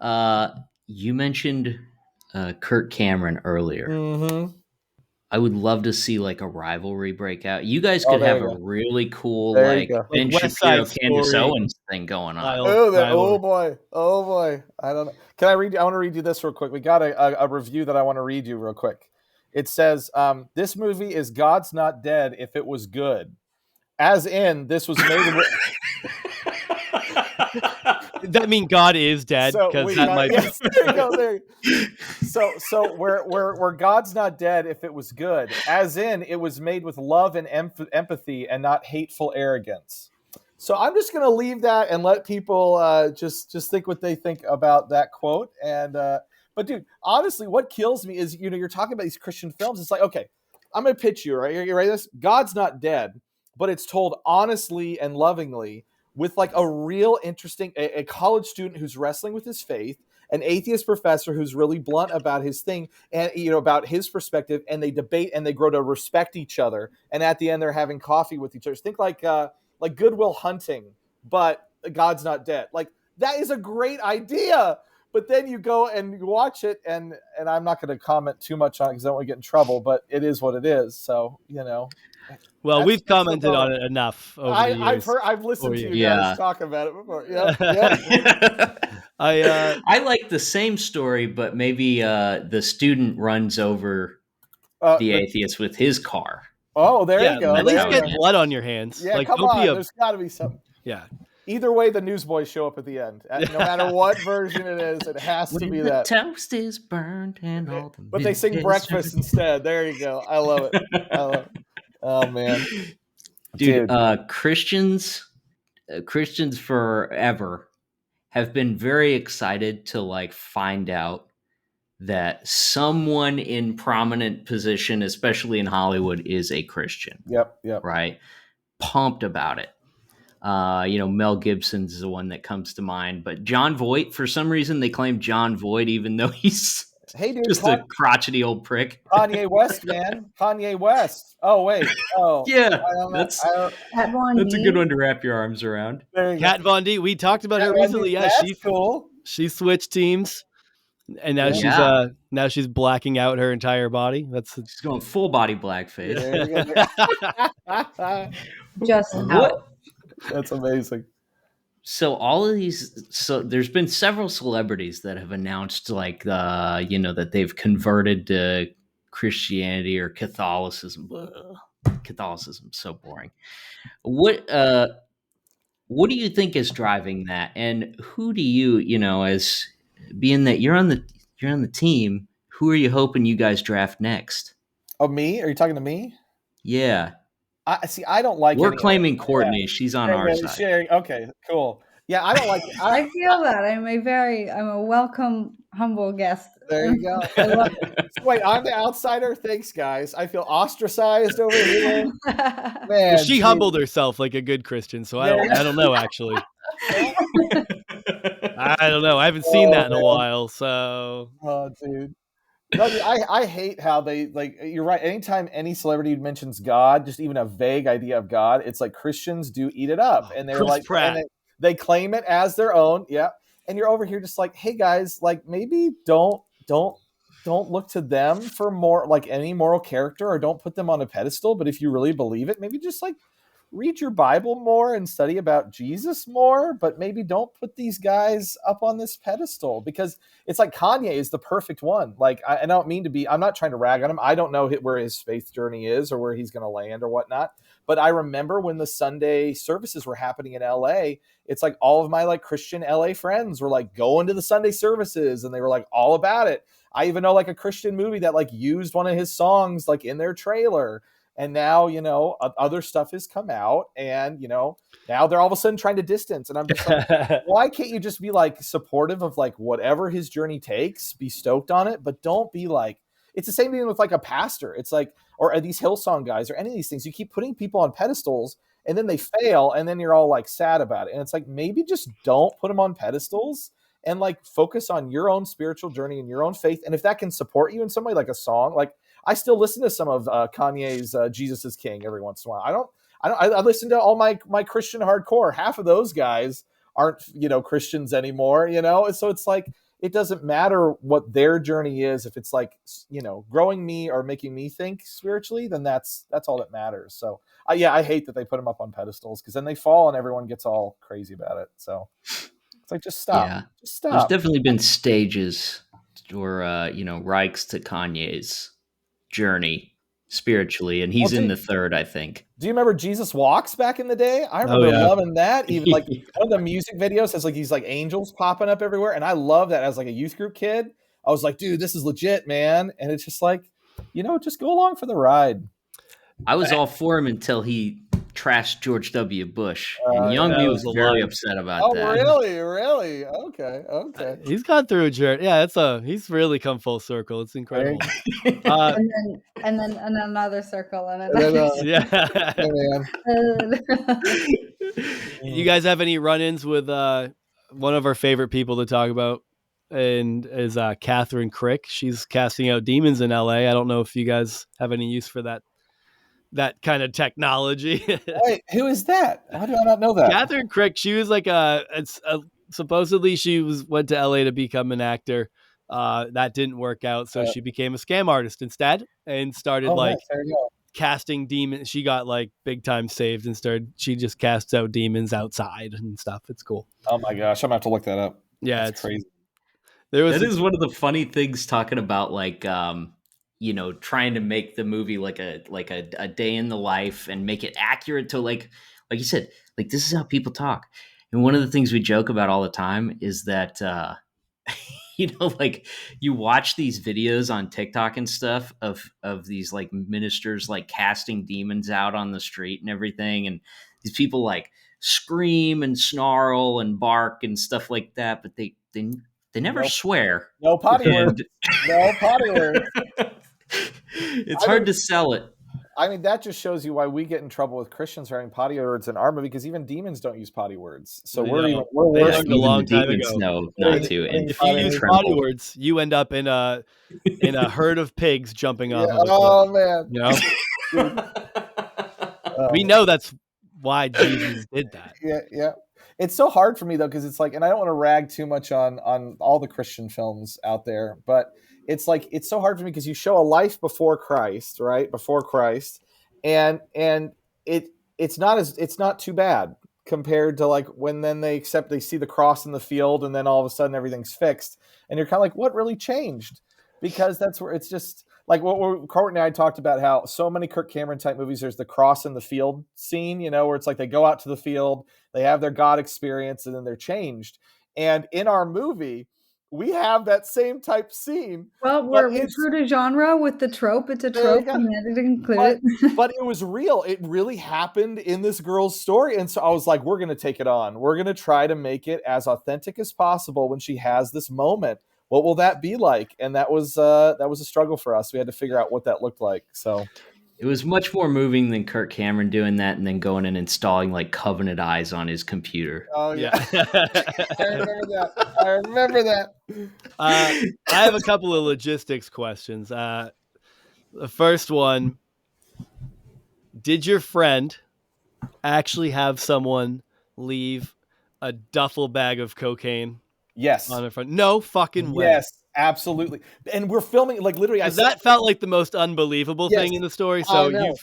it. So, you mentioned Kirk Cameron earlier. Mm-hmm. I would love to see like a rivalry break out. You guys could have a really cool like Ben Shapiro, Candace Owens thing going on. Oh boy. I don't know. Can I read? I want to read you this real quick. We got a review that I want to read you real quick. It says, this movie is God's Not Dead if it was good. As in, this was made with... Does that mean God is dead? Because that might yes, there you go. So where God's not dead if it was good. As in, it was made with love and empathy and not hateful arrogance. So I'm just going to leave that and let people just think what they think about that quote. And but dude, honestly, what kills me is, you know, you're talking about these Christian films. It's like, okay, I'm going to pitch you, right? You ready for this? God's not dead, but it's told honestly and lovingly with like a real interesting, a college student who's wrestling with his faith, an atheist professor who's really blunt about his thing and, you know, about his perspective, and they debate and they grow to respect each other. And at the end, they're having coffee with each other. Think like Good Will Hunting, but God's not dead. Like, that is a great idea. But then you go and you watch it, and I'm not going to comment too much on it because I don't want to get in trouble, but it is what it is. So, you know. Well, we've commented on it enough over the years. I've listened to you guys talk about it before. Yeah. I like the same story, but maybe the student runs over the atheist with his car. Oh, there yeah, you go. at There least you get go. blood on your hands. Yeah, Like, come don't be on. There's got to be something. yeah. Either way, the newsboys show up at the end. No matter what version it is, it has to be When the that. toast is burned and all the But they sing milk is breakfast instead. There you go. I love it. I love it. Oh man, dude. Christians forever have been very excited to like find out that someone in prominent position, especially in Hollywood, is a Christian. Yep. Right? Pumped about it. Mel Gibson's the one that comes to mind, but John Voight, for some reason, they claim John Voight, even though he's dude, just a crotchety old prick. Kanye West, man. Kanye West. Oh, wait. Oh, yeah. I don't know. That's a good one to wrap your arms around. Kat Von D. We talked about her recently. Yeah, that's cool. She switched teams, and now she's blacking out her entire body. She's going full body blackface. Just what? That's amazing. So all of these, there's been several celebrities that have announced like that they've converted to Christianity or Catholicism. Catholicism, so boring. What do you think is driving that? And who do you, as being that you're on the team, who are you hoping you guys draft next? Oh, me? Are you talking to me? Yeah. I don't like. We're claiming Courtney. Yeah. She's on our side. Okay, cool. Yeah, I don't like. I feel that I'm a welcome, humble guest. There you go. I love it. Wait, I'm the outsider. Thanks, guys. I feel ostracized over here. Man, well, she humbled herself like a good Christian, so I don't know actually. I don't know. I haven't seen that in a while, so. Oh, dude. No, dude, I hate how they like. You're right. Anytime any celebrity mentions God, just even a vague idea of God, it's like Christians do eat it up, and they're Chris like, Pratt. and they claim it as their own. Yeah, and you're over here just like, hey guys, like maybe don't look to them for more like any moral character, or don't put them on a pedestal. But if you really believe it, maybe just like read your Bible more and study about Jesus more, but maybe don't put these guys up on this pedestal, because it's like Kanye is the perfect one. Like, I don't mean to be, I'm not trying to rag on him. I don't know where his faith journey is or where he's going to land or whatnot. But I remember when the Sunday services were happening in LA, it's like all of my like Christian LA friends were like going to the Sunday services and they were like all about it. I even know like a Christian movie that like used one of his songs like in their trailer. And now, other stuff has come out and, now they're all of a sudden trying to distance. And I'm just like, why can't you just be like supportive of like whatever his journey takes, be stoked on it, but don't be like, it's the same thing with like a pastor. It's like, or these Hillsong guys or any of these things, you keep putting people on pedestals and then they fail and then you're all like sad about it. And it's like, maybe just don't put them on pedestals and like focus on your own spiritual journey and your own faith. And if that can support you in some way, like a song, like I still listen to some of Kanye's Jesus is King every once in a while. I listen to all my Christian hardcore. Half of those guys aren't, Christians anymore, So it's like, it doesn't matter what their journey is. If it's like, growing me or making me think spiritually, then that's all that matters. So I hate that they put them up on pedestals because then they fall and everyone gets all crazy about it. So it's like, just stop. Yeah. Just stop. There's definitely been stages or, Reichs to Kanye's journey spiritually, and he's in the third, I think. Do you remember Jesus Walks back in the day? I remember loving that. Even like one of the music videos has like these like angels popping up everywhere, and I love that as like a youth group kid. I was like, dude, this is legit, man. And it's just like, just go along for the ride. I was all for him until he trashed George W. Bush, and young me was very upset about that. Oh, really? Okay. He's gone through a journey. Yeah, he's really come full circle. It's incredible. and then another circle and another. You guys have any run-ins with one of our favorite people to talk about, and is Catherine Crick. She's casting out demons in LA. I don't know if you guys have any use for that kind of technology. Wait, who is that? How do I not know that? Catherine Crick. She was like supposedly she went to LA to become an actor. That didn't work out, so she became a scam artist instead and started casting demons. She got like big time saved and she just casts out demons outside and stuff. It's cool. Oh my gosh, I'm gonna have to look that up. Yeah, That's crazy. There was That is one of the funny things talking about like trying to make the movie like a day in the life and make it accurate to like you said, like this is how people talk. And one of the things we joke about all the time is that like you watch these videos on TikTok and stuff of these like ministers like casting demons out on the street and everything, and these people like scream and snarl and bark and stuff like that, but they never swear. No potty words. No potty words. It's hard to sell it. I mean, that just shows you why we get in trouble with Christians wearing potty words in our movie, because even demons don't use potty words. So we're worse. A long time ago. No, not to. And If you use potty words, you end up in a herd of pigs jumping off of a cliff. Oh man! You know, we know that's why Jesus did that. Yeah. It's so hard for me though, because it's like, and I don't want to rag too much on all the Christian films out there, but it's like it's so hard for me because you show a life before Christ, right? Before Christ, and it's not too bad compared to like when then they see the cross in the field, and then all of a sudden everything's fixed, and you're kind of like, what really changed? Because that's where it's just like what Courtney and I talked about, how so many Kirk Cameron type movies, there's the cross in the field scene, where it's like they go out to the field, they have their God experience, and then they're changed. And in our movie, we have that same type scene. Well, we're true to genre with the trope. It's a trope, and that didn't include it. But it was real. It really happened in this girl's story. And so I was like, we're going to take it on. We're going to try to make it as authentic as possible when she has this moment. What will that be like? And that was a struggle for us. We had to figure out what that looked like. So it was much more moving than Kirk Cameron doing that and then going and installing like Covenant eyes on his computer. Oh yeah. I remember that. I have a couple of logistics questions. The first one, did your friend actually have someone leave a duffel bag of cocaine? Yes. On her front? No fucking way. Yes, absolutely. And we're filming like literally. That felt like the most unbelievable thing in the story. So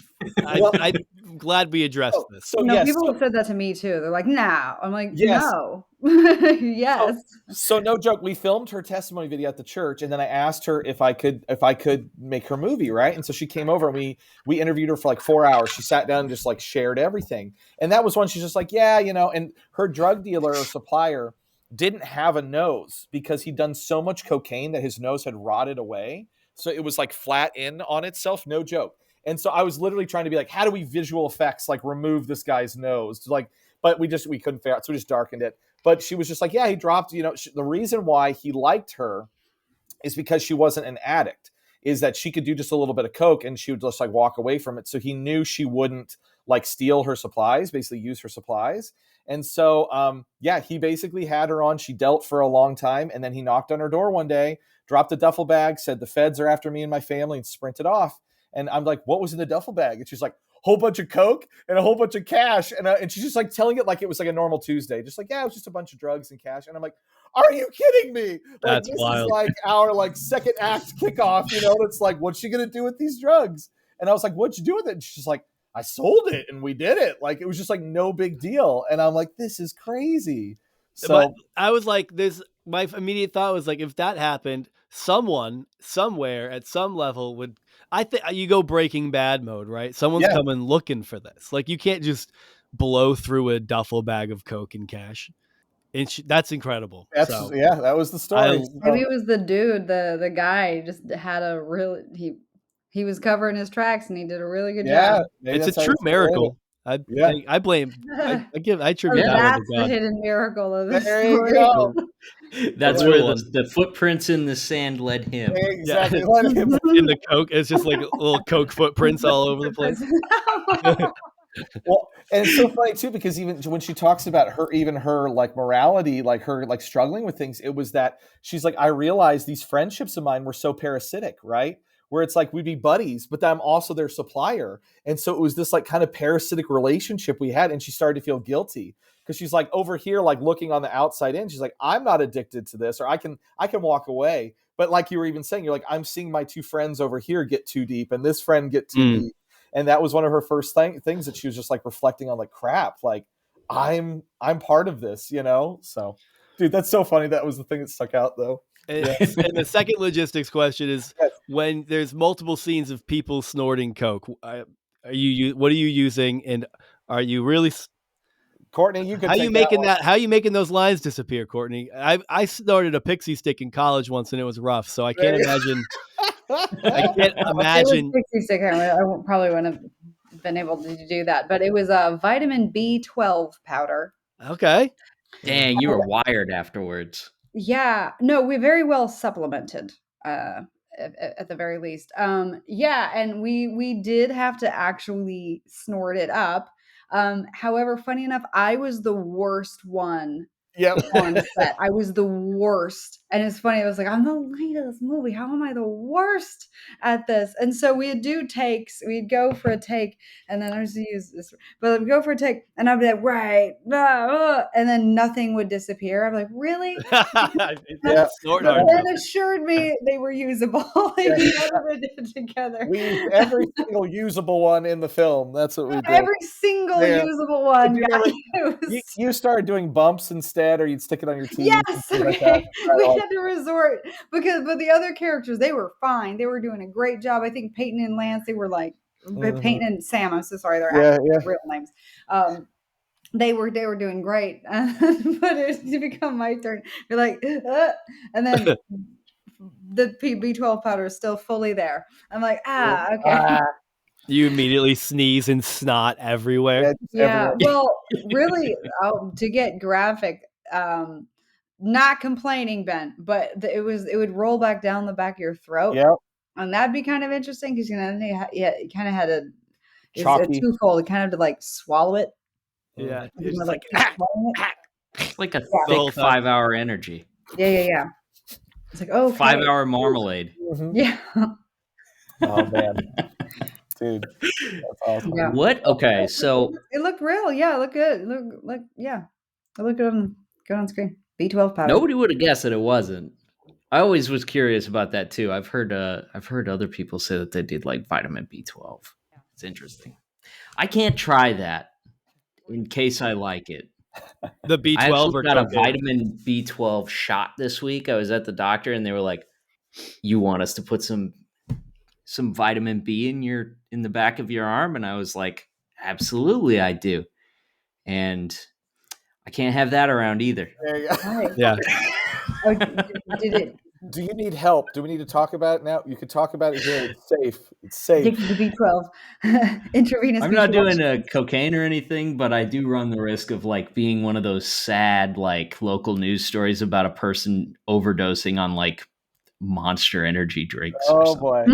I'm glad we addressed this. So people have said that to me too. They're like, "No," I'm like, "No." Yes. So no joke. We filmed her testimony video at the church, and then I asked her if I could make her movie, right? And so she came over, and we interviewed her for like 4 hours. She sat down and just like shared everything. And that was when she's just like, yeah, and her drug dealer or supplier didn't have a nose because he'd done so much cocaine that his nose had rotted away. So it was like flat in on itself. No joke. And so I was literally trying to be like, how do we visual effects, like remove this guy's nose? But we couldn't figure out. So we just darkened it. But she was just like, yeah, he dropped, the reason why he liked her is because she wasn't an addict, is that she could do just a little bit of coke and she would just like walk away from it. So he knew she wouldn't like steal her supplies, basically use her supplies. And so, he basically had her on. She dealt for a long time. And then he knocked on her door one day, dropped a duffel bag, said, the feds are after me and my family, and sprinted off. And I'm like, what was in the duffel bag? And she's like, whole bunch of coke and a whole bunch of cash. And she's just like telling it like it was like a normal Tuesday. Just like, yeah, it was just a bunch of drugs and cash. And I'm like, are you kidding me? Like, that's this wild. Is like our like second act kickoff, It's like, what's she going to do with these drugs? And I was like, what'd you do with it? And she's like, I sold it and we did it. Like, it was just like no big deal. And I'm like, this is crazy. So but I was like, my immediate thought was like, if that happened, someone somewhere at some level would, I think you go Breaking Bad mode, right? Someone's coming looking for this. Like, you can't just blow through a duffel bag of coke and cash. And that's incredible. That was the story. Maybe it was the dude, the guy just had a real, he was covering his tracks and he did a really good job. It's a true miracle. I attribute that That's one to God. the hidden miracle of this there story. You go. That's where the footprints in the sand led him. Exactly. Yeah. In the coke, it's just like little coke footprints all over the place. Well, and it's so funny too, because even when she talks about her like morality, like her like struggling with things, it was that she's like, I realized these friendships of mine were so parasitic, right? Where it's like we'd be buddies, but I'm also their supplier. And so it was this like kind of parasitic relationship we had. And she started to feel guilty because she's like over here, like looking on the outside in. She's like, I'm not addicted to this, or I can walk away. But like you were even saying, you're like, I'm seeing my two friends over here get too deep and this friend get too deep. And that was one of her first things that she was just like reflecting on, like, crap, like I'm part of this, So Dude, that's so funny. That was the thing that stuck out, though. And the second logistics question is when there's multiple scenes of people snorting coke, what are you using, and are you really Courtney, you could how take you making that that how you making those lines disappear, Courtney? I snorted a pixie stick in college once and it was rough, so I can't imagine one. I can't imagine. It was 66. Probably wouldn't have been able to do that, but it was a vitamin B12 powder. Okay. Dang, you were wired afterwards. Yeah, no, we're very well supplemented, at the very least. Yeah, and we did have to actually snort it up. However, funny enough, I was the worst one Yep. on set. I was the worst. And it's funny, I was like, I'm the lead of this movie. How am I the worst at this? And so we'd do takes. We'd go for a take, and then I used to use this, but I'd go for a take, and I'd be like, right, and then nothing would disappear. I'm like, really? Yeah. Snort But hard then enough. assured me they were usable. Like, we never did it together. We used every single usable one in the film. That's what we did. Every single Yeah. usable one. You, guys. like, It was- you started doing bumps instead, or you'd stick it on your teeth. Yes, and things like okay. that. We had to resort but the other characters, they were fine. They were doing a great job. I think Peyton and Lance, they were like Peyton and Sam. I'm so sorry, they're actually real names. They were doing great, but it become my turn. You're like, and then the B12 powder is still fully there. I'm like, okay. You immediately sneeze and snot everywhere. Yeah. Well, really, to get graphic, not complaining, Ben, but it would roll back down the back of your throat. Yep. And that'd be kind of interesting because you kind of had it's a Chalky. twofold. You kind of had to like swallow it. Yeah. You It's know, just like keep swallowing it. It's like a The whole thick time. 5-hour energy. Yeah. It's like, oh, 5-hour marmalade. Mhm. Yeah. Oh man, dude, that's awesome. Yeah. What? Okay, so It looked real. Yeah, it looked good. It looked good on screen. B12 powder. nobody would have guessed that it wasn't. I always was curious about that too. I've heard other people say that they did like vitamin B12. It's interesting. I can't try that in case I like it. The I B12 actually or got a cocaine. vitamin B12 shot this week. I was at the doctor and they were like, "You want us to put some vitamin B in the back of your arm?" And I was like, "Absolutely, I do." And I can't have that around either. There you go. Right. Yeah. Oh, did it? Do you need help? Do we need to talk about it now? You could talk about it here. It's safe. It's safe. Addicted to B12. Intravenous I'm not B12. doing cocaine or anything, but I do run the risk of like being one of those sad like local news stories about a person overdosing on like Monster energy drinks. or Oh something. boy,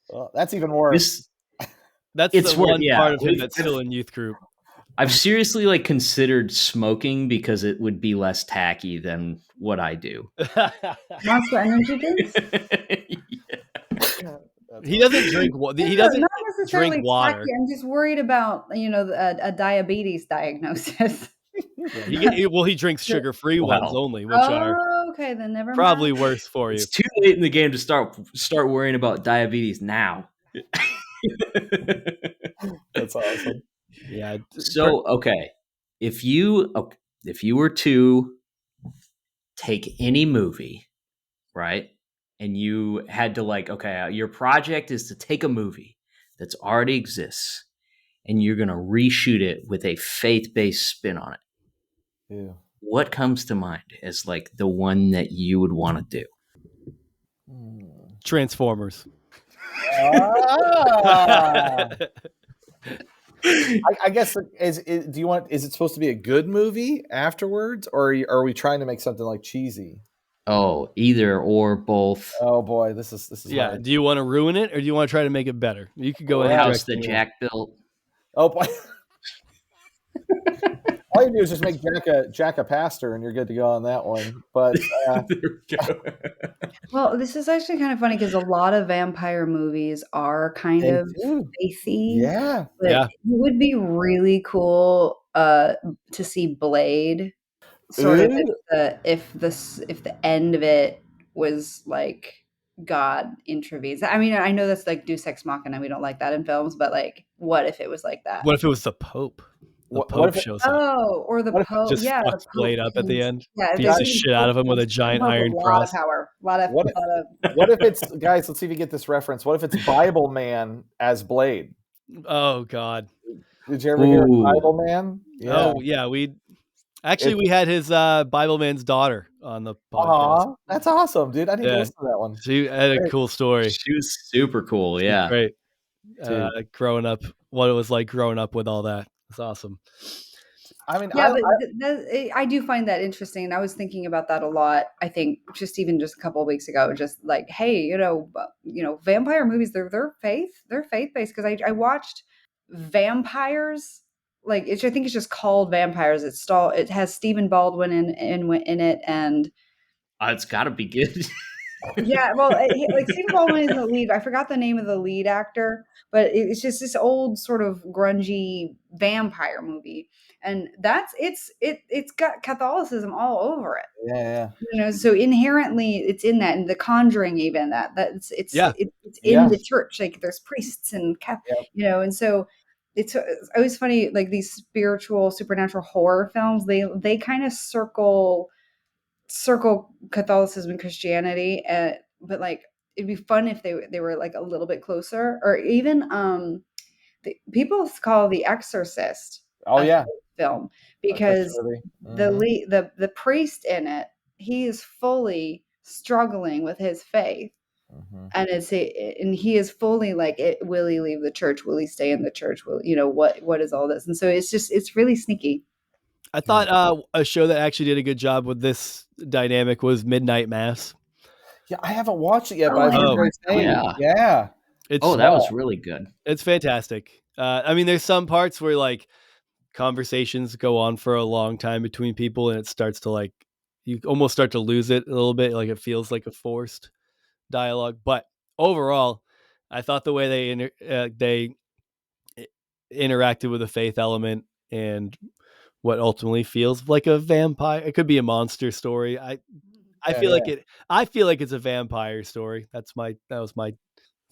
well, that's even worse. That's It's the what- one yeah, part of him we've- that's still in youth group. I've seriously like considered smoking because it would be less tacky than what I do. Monster energy drinks? He doesn't drink. He Not doesn't necessarily drink water. tacky. I'm just worried about a diabetes diagnosis. He drinks sugar-free ones Wow. only, which are Okay, then never probably mind. worse for you. It's too late in the game to start worrying about diabetes now. That's awesome. Yeah. So okay, if you were to take any movie, right, and you had to like, okay, your project is to take a movie that's already exists, and you're gonna reshoot it with a faith-based spin on it. Yeah. What comes to mind as like the one that you would want to do? Transformers. Ah. I guess is it supposed to be a good movie afterwards, or are we trying to make something like cheesy? Oh, either or both. Oh boy, this is Yeah. hard. Do you want to ruin it or do you want to try to make it better? You could go The any house direction that you want. Jack built. Oh boy. All you do is just make Jack a pastor, and you're good to go on that one. But There we go. Well, this is actually kind of funny because a lot of vampire movies are kind They of do. faithy. yeah, But Yeah. it would be really cool to see Blade sort of if the end of it was like God intervenes. I mean, I know that's like Deus Ex Machina. We don't like that in films, but like, what if it was like that? What if it was the Pope? What if Pope shows up. or the What if Pope. Just Yeah, the fucks Blade Pope. up at the end. Yeah, Beats the the shit out of him with a giant iron a lot cross. of power. A lot of. what if it's, guys? Let's see if you get this reference. What if it's Bible Man as Blade? Oh God. Did you ever hear of Ooh. Bible Man? Oh yeah, we had his Bible Man's daughter on the podcast. Aw, that's awesome, dude. I need to Yeah. listen to that one. She had a Great. cool story. She was super cool. She's Yeah. great. Dude. Growing up, what it was like growing up with all that. It's awesome. I mean, Yeah, but I do find that interesting, and I was thinking about that a lot. I think just a couple of weeks ago, just like, hey, vampire movies, they're faith based, because I watched Vampires, like I think it's just called Vampires. It has Stephen Baldwin in it, and It's got to be good. yeah, well, like Stephen Baldwin is the lead. I forgot the name of the lead actor, but it's just this old sort of grungy vampire movie, and it's got Catholicism all over it. Yeah. So inherently it's in that, and The Conjuring, even it's in the church. Like there's priests and and so it's always funny. Like these spiritual, supernatural horror films, they kind of circle Catholicism and Christianity, but like it'd be fun if they were like a little bit closer, or even people call The Exorcist film, because the priest in it, he is fully struggling with his faith, and and he is fully like, will he leave the church, will he stay in the church, will what is all this, and so it's really sneaky. I thought a show that actually did a good job with this dynamic was Midnight Mass. Yeah, I haven't watched it yet, but I've heard great things. Yeah. It's that was really good. It's fantastic. I mean, there's some parts where like conversations go on for a long time between people, and it starts to like, you almost start to lose it a little bit. Like it feels like a forced dialogue. But overall, I thought the way they interacted with the faith element and what ultimately feels like a vampire. It could be a monster story. I feel like it's a vampire story. That was my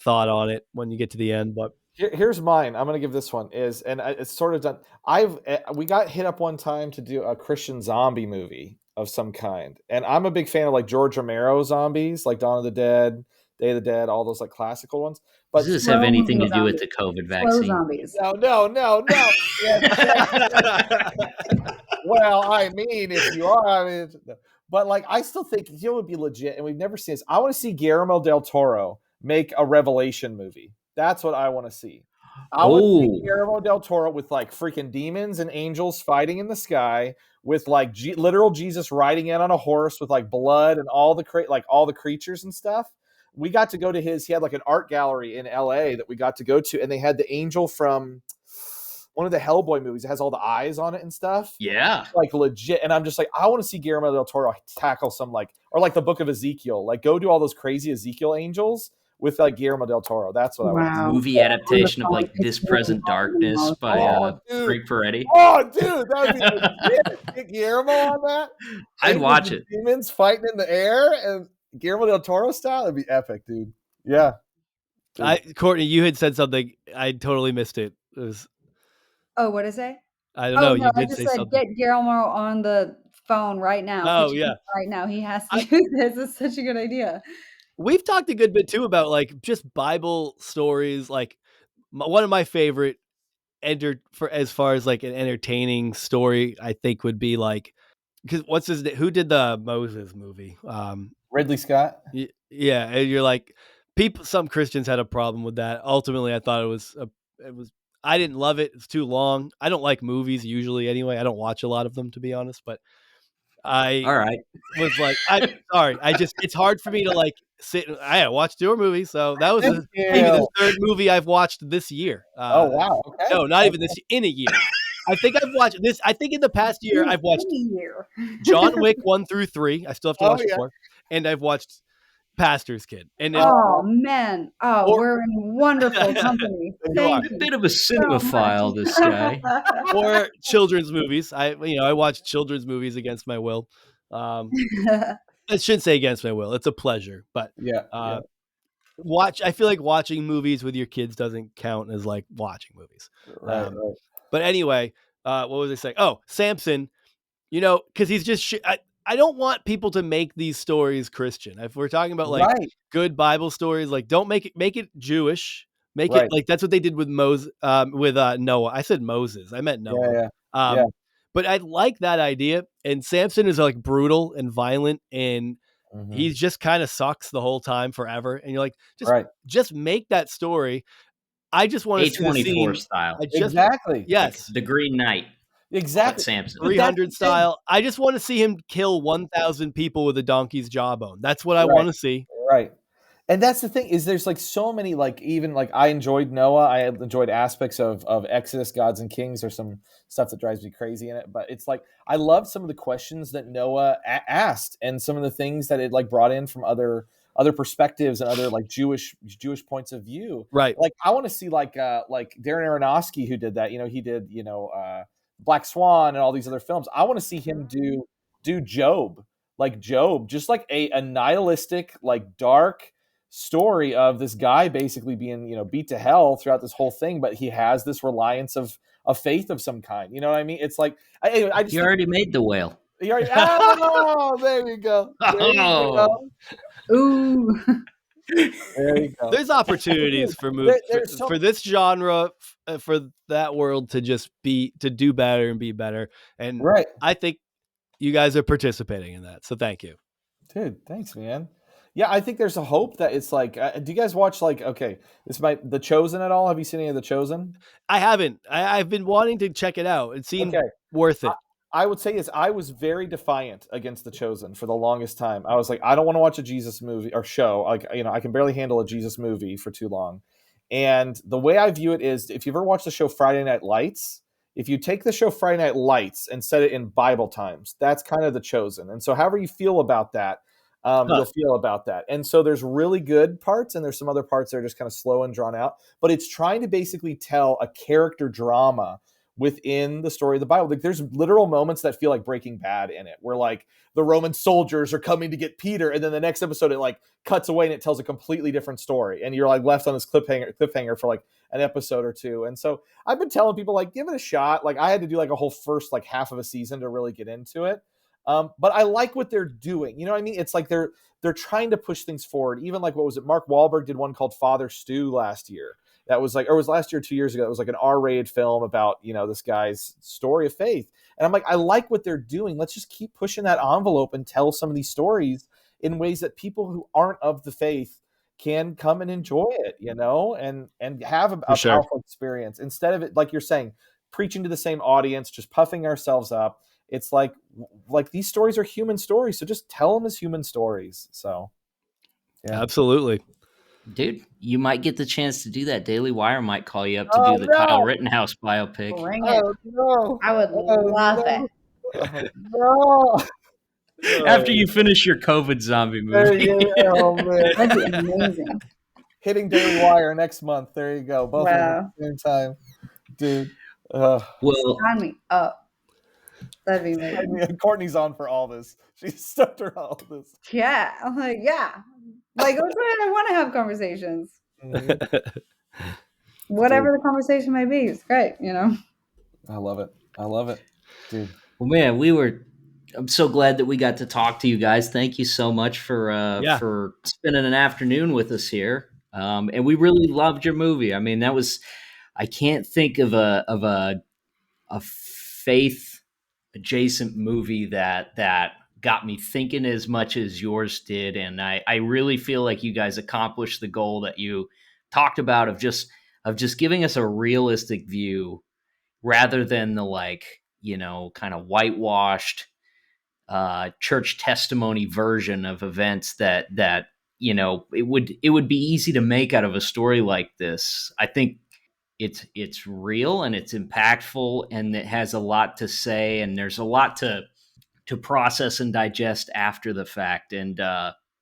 thought on it when you get to the end. But here's mine. I'm going to give this one it's sort of done. We got hit up one time to do a Christian zombie movie of some kind. And I'm a big fan of like George Romero zombies, like Dawn of the Dead, Day of the Dead, all those like classical ones. But does this have anything to do with the COVID vaccine? Zombies. No. Well, I mean, if you are, but like, I still think it would be legit, and we've never seen this. I want to see Guillermo del Toro make a Revelation movie. That's what I want to see. I want to see Guillermo del Toro with like freaking demons and angels fighting in the sky, with like literal Jesus riding in on a horse with like blood and all the creatures and stuff. We got to go to he had like an art gallery in LA that we got to go to, and they had the angel from one of the Hellboy movies. It has all the eyes on it and stuff. Yeah. Like legit. And I'm just like, I want to see Guillermo del Toro tackle some or like the book of Ezekiel, like go do all those crazy Ezekiel angels with like Guillermo del Toro. That's what I want to see. Movie adaptation of like This Present Darkness by Frank Peretti. Oh, dude, that would be legit. Get Guillermo on that. I'd watch it. Demons fighting in the air and Guillermo del Toro style. That'd be epic, dude. Yeah. Courtney, you had said something. I totally missed it. It was, what is it? I don't know. No, You I did just say said something. get Guillermo on the phone right now. Oh yeah, right now he has to do this. It's such a good idea. We've talked a good bit too about like just Bible stories. Like one of my favorite as far as like an entertaining story, I think would be like, because who did the Moses movie? Ridley Scott. Yeah, and you're like, some Christians had a problem with that. Ultimately, I thought it was I didn't love it. It's too long. I don't like movies usually anyway. I don't watch a lot of them, to be honest, but was like, it's hard for me to like sit. I watched your movie, so that was maybe the third movie I've watched this year. Oh wow! Okay. No, not even this in a year. I think I've watched this. I think in the past year I've watched John Wick 1 through 3. I still have to watch 4, and I've watched Pastor's Kid. And man, we're in wonderful company. A bit of a cinemaphile, this guy. Or children's movies. I watch children's movies against my will. I shouldn't say against my will. It's a pleasure, but I feel like watching movies with your kids doesn't count as like watching movies. Right. But anyway, what was I saying? Oh, Samson, because he's just, I don't want people to make these stories Christian. If we're talking about like Right. good Bible stories, like don't make it Jewish. Make it Right. like that's what they did with Noah. I said Moses. I meant Noah. Yeah. Um, but I like that idea. And Samson is like brutal and violent, and Mhm. he just kind of sucks the whole time forever. And you're like, Right. just make that story. I just want to see the A24 scene. style, Exactly. Yes. like the Green Knight, but Exactly. Samson. But that's the 300 thing. style. I just want to see him kill 1,000 people with a donkey's jawbone. That's what I Right. want to see. Right. And that's the thing is there's like so many, like even like I enjoyed Noah. I enjoyed aspects of Exodus, Gods and Kings. There's some stuff that drives me crazy in it, but it's like I love some of the questions that Noah asked and some of the things that it like brought in from other perspectives and other like Jewish points of view. Right. Like I want to see like Darren Aronofsky who did that. He did Black Swan and all these other films. I want to see him do Job. Like Job, just like a nihilistic, like dark story of this guy basically being, beat to hell throughout this whole thing, but he has this reliance of faith of some kind. You know what I mean? It's like I just You already made the whale. you already, oh, there you go. There you go. Ooh. There you go. There's opportunities for for this genre, for that world to just to do better and be better. And Right. I think you guys are participating in that. So thank you. Dude, thanks, man. Yeah, I think there's a hope that it's like, do you guys watch like, okay, The Chosen at all? Have you seen any of The Chosen? I haven't. I've been wanting to check it out. It seemed worth it. I would say I was very defiant against The Chosen for the longest time. I was like, I don't want to watch a Jesus movie or show. Like, I can barely handle a Jesus movie for too long. And the way I view it is, if you've ever watched the show Friday Night Lights, if you take the show Friday Night Lights and set it in Bible times, that's kind of The Chosen. And so however you feel about that, you'll feel about that. And so there's really good parts and there's some other parts that are just kind of slow and drawn out, but it's trying to basically tell a character drama within the story of the Bible. Like there's literal moments that feel like Breaking Bad in it, where like the Roman soldiers are coming to get Peter, and then the next episode it like cuts away and it tells a completely different story, and you're like left on this cliffhanger for like an episode or two. And so I've been telling people like give it a shot. Like I had to do like a whole first like half of a season to really get into it. But I like what they're doing. You know what I mean? It's like they're trying to push things forward. Even like what was it? Mark Wahlberg did one called Father Stew last year. That was like, or it was last year, 2 years ago. It was like an R-rated film about, this guy's story of faith. And I'm like, I like what they're doing. Let's just keep pushing that envelope and tell some of these stories in ways that people who aren't of the faith can come and enjoy it, and have a powerful experience instead of it, like you're saying, preaching to the same audience, just puffing ourselves up. It's like these stories are human stories. So just tell them as human stories. So. Yeah. Absolutely. Dude, you might get the chance to do that. Daily Wire might call you up to do the Kyle Rittenhouse biopic. Bring it. No. I would love it. No. After you finish your COVID zombie movie. Oh, man. That'd be amazing. Hitting Daily Wire next month. There you go. Both of them at the same time. Dude. Well, sign me up. That'd be amazing. Courtney's on for all this. She's stuck her all this. Yeah. I'm like, yeah. Like, that's why I want to have conversations. Mm-hmm. Whatever the conversation may be, it's great, I love it. Dude. Well, man, I'm so glad that we got to talk to you guys. Thank you so much for spending an afternoon with us here. And we really loved your movie. I mean, I can't think of a faith adjacent movie that got me thinking as much as yours did. And I really feel like you guys accomplished the goal that you talked about of just giving us a realistic view rather than the kind of whitewashed church testimony version of events that it would be easy to make out of a story like this. I think it's real and it's impactful and it has a lot to say and there's a lot to process and digest after the fact. And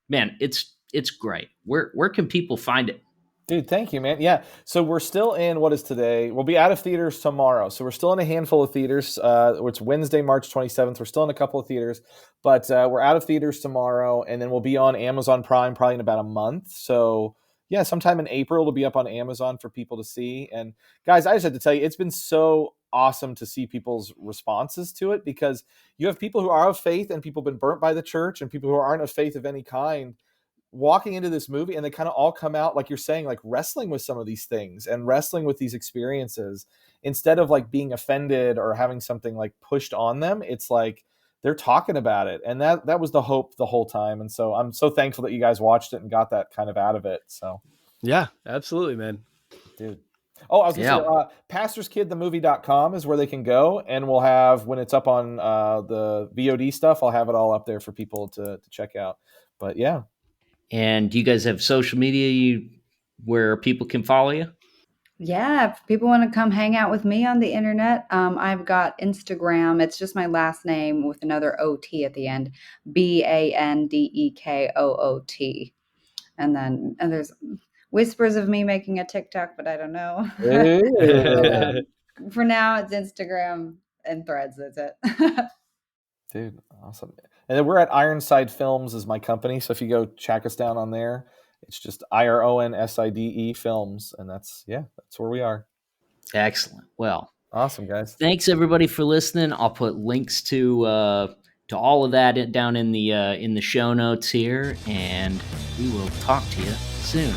man, it's great. Where can people find it? Dude, thank you, man. Yeah. So we're still in, what is today? We'll be out of theaters tomorrow. So we're still in a handful of theaters. It's Wednesday, March 27th. We're still in a couple of theaters, but we're out of theaters tomorrow. And then we'll be on Amazon Prime probably in about a month. So yeah, sometime in April, it'll be up on Amazon for people to see. And guys, I just have to tell you, it's been so awesome to see people's responses to it, because you have people who are of faith and people who've been burnt by the church and people who aren't of faith of any kind walking into this movie, and they kind of all come out, like you're saying, like wrestling with some of these things and wrestling with these experiences instead of like being offended or having something like pushed on them. It's like they're talking about it, and that was the hope the whole time. And so I'm so thankful that you guys watched it and got that kind of out of it. So Yeah, absolutely, man. dude. Oh, I was gonna say, pastorskidthemovie.com is where they can go, and we'll have, when it's up on the VOD stuff, I'll have it all up there for people to check out. But yeah. And do you guys have social media where people can follow you? Yeah, if people want to come hang out with me on the internet, I've got Instagram. It's just my last name with another OT at the end, BANDEKOOT. And there's whispers of me making a TikTok, but I don't know. For now, it's Instagram and Threads. That's it. Dude, awesome. And then we're at Ironside Films is my company. So if you go track us down on there, it's just IRONSIDE Films. And that's where we are. Excellent. Well, awesome, guys. Thanks everybody for listening. I'll put links to all of that down in the show notes here, and we will talk to you soon.